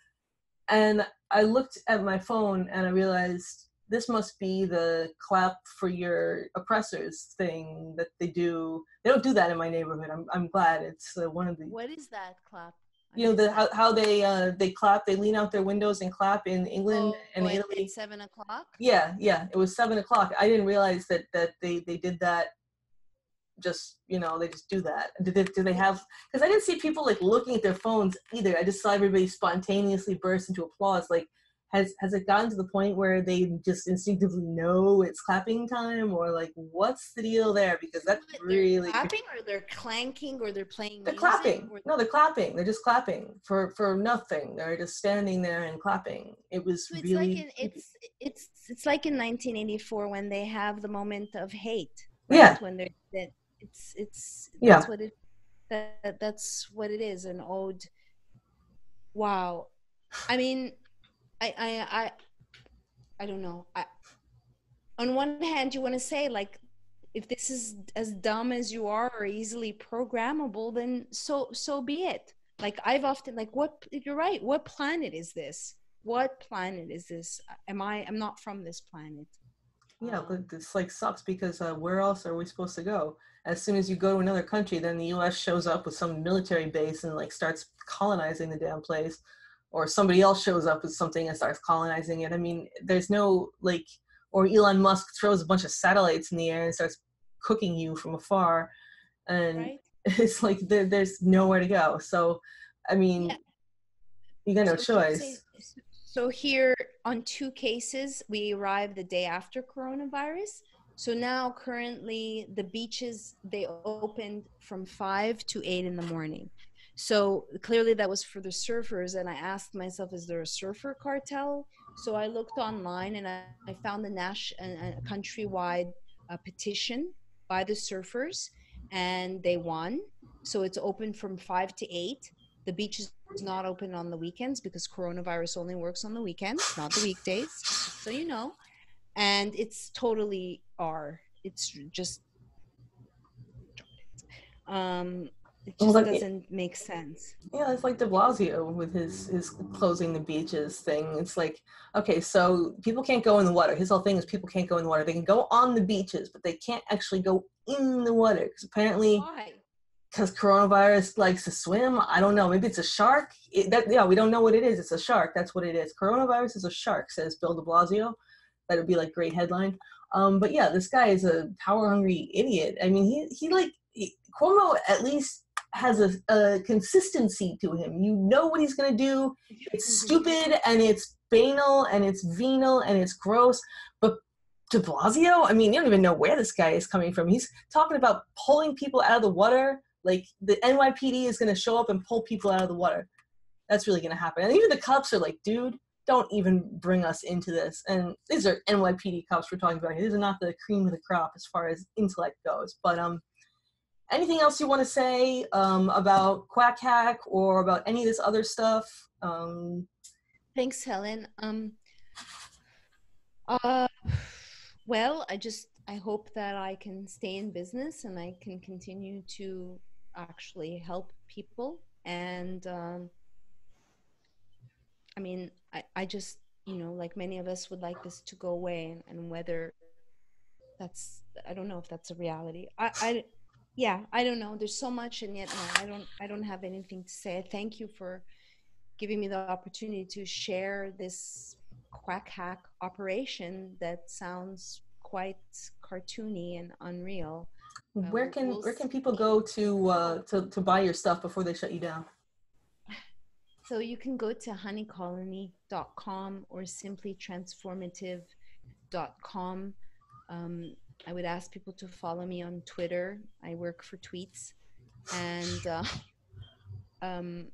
And I looked at my phone and I realized this must be the clap for your oppressors thing that they do. They don't do that in my neighborhood. I'm glad. It's one of the. What is that clap? You know, how they clap, they lean out their windows and clap in England and Italy. At 7 o'clock? Yeah, it was 7 o'clock. I didn't realize that they did that. Just, you know, they just do that. Do they have? Because I didn't see people like looking at their phones either. I just saw everybody spontaneously burst into applause. Like, has it gotten to the point where they just instinctively know it's clapping time, or like what's the deal there? Because that's They're really clapping, or they're clanking, or they're playing they're music, clapping. or No, they're clapping. They're just clapping for nothing. They're just standing there and clapping. It was so it's like really in creepy. it's like in 1984 when they have the moment of hate, Yeah, right? When they're that it's yeah. that's what it is, an ode. Wow. I mean, I don't know. On one hand, you want to say, like, if this is as dumb as you are or easily programmable, then so be it. Like, I've often, like, what, you're right, what planet is this? What planet is this? I'm not from this planet. Yeah, but um it's like sucks because where else are we supposed to go? As soon as you go to another country, then the U.S. shows up with some military base and like starts colonizing the damn place, or somebody else shows up with something and starts colonizing it. I mean, there's no like, or Elon Musk throws a bunch of satellites in the air and starts cooking you from afar, and right. it's like there's nowhere to go. So, I Yeah. mean, you got no So to say, choice. so here on two cases, we arrived the day after coronavirus. So now currently the beaches, they opened from 5 to 8 in the morning. So clearly that was for the surfers. And I asked myself, is there a surfer cartel? So I looked online and I found a countrywide petition by the surfers, and they won. So it's open from 5 to 8. The beach is not open on the weekends because coronavirus only works on the weekends, not the weekdays, just so you know. And it's totally it's just it Well, just like, doesn't make sense. yeah, it's like De Blasio with his closing the beaches thing. It's like, okay, so people can't go in the water. His whole thing is people can't go in the water. They can go on the beaches, but they can't actually go in the water because apparently, Why? because coronavirus likes to swim. I don't know. Maybe it's a shark. Yeah, we don't know what it is. It's a shark. That's what it is. Coronavirus is a shark, says Bill De Blasio. That would be like great headline. But yeah, this guy is a power hungry idiot. I mean, Cuomo at least has a consistency to him. You know what he's gonna do. It's stupid and it's banal and it's venal and it's gross. But De Blasio, I mean, you don't even know where this guy is coming from. He's talking about pulling people out of the water. Like the NYPD is gonna show up and pull people out of the water. That's really gonna happen. And even the cops are like, dude, don't even bring us into this. And these are NYPD cops we're talking about here. These are not the cream of the crop as far as intellect goes. But anything else you want to say about Quack Hack or about any of this other stuff? Thanks, Helen. Uh, well, I hope that I can stay in business and I can continue to actually help people. And I mean, I just, like many of us would like this to go away, and whether I don't know if that's a reality. Yeah, I don't know. There's so much, and yet, no, I don't have anything to say. Thank you for giving me the opportunity to share this quack hack operation that sounds quite cartoony and unreal. Where can people See. go to buy your stuff before they shut you down? So you can go to honeycolony.com or simplytransformative.com. I would ask people to follow me on Twitter. I work for tweets. And um,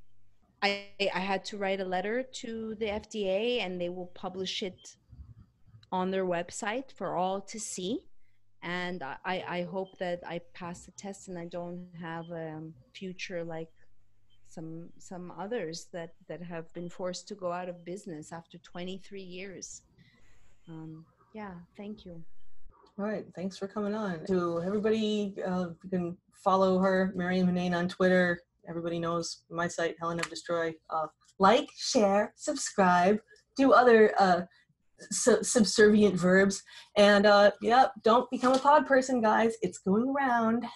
I had to write a letter to the FDA, and they will publish it on their website for all to see. And I hope that I pass the test and I don't have a future like some others that have been forced to go out of business after 23 years. Yeah, thank you. All right, thanks for coming on. To everybody, you can follow her, Maryam Henein, on Twitter. Everybody knows my site, Helen of Destroy. Like, share, subscribe, do other subservient verbs. And yeah, don't become a pod person, guys. It's going around.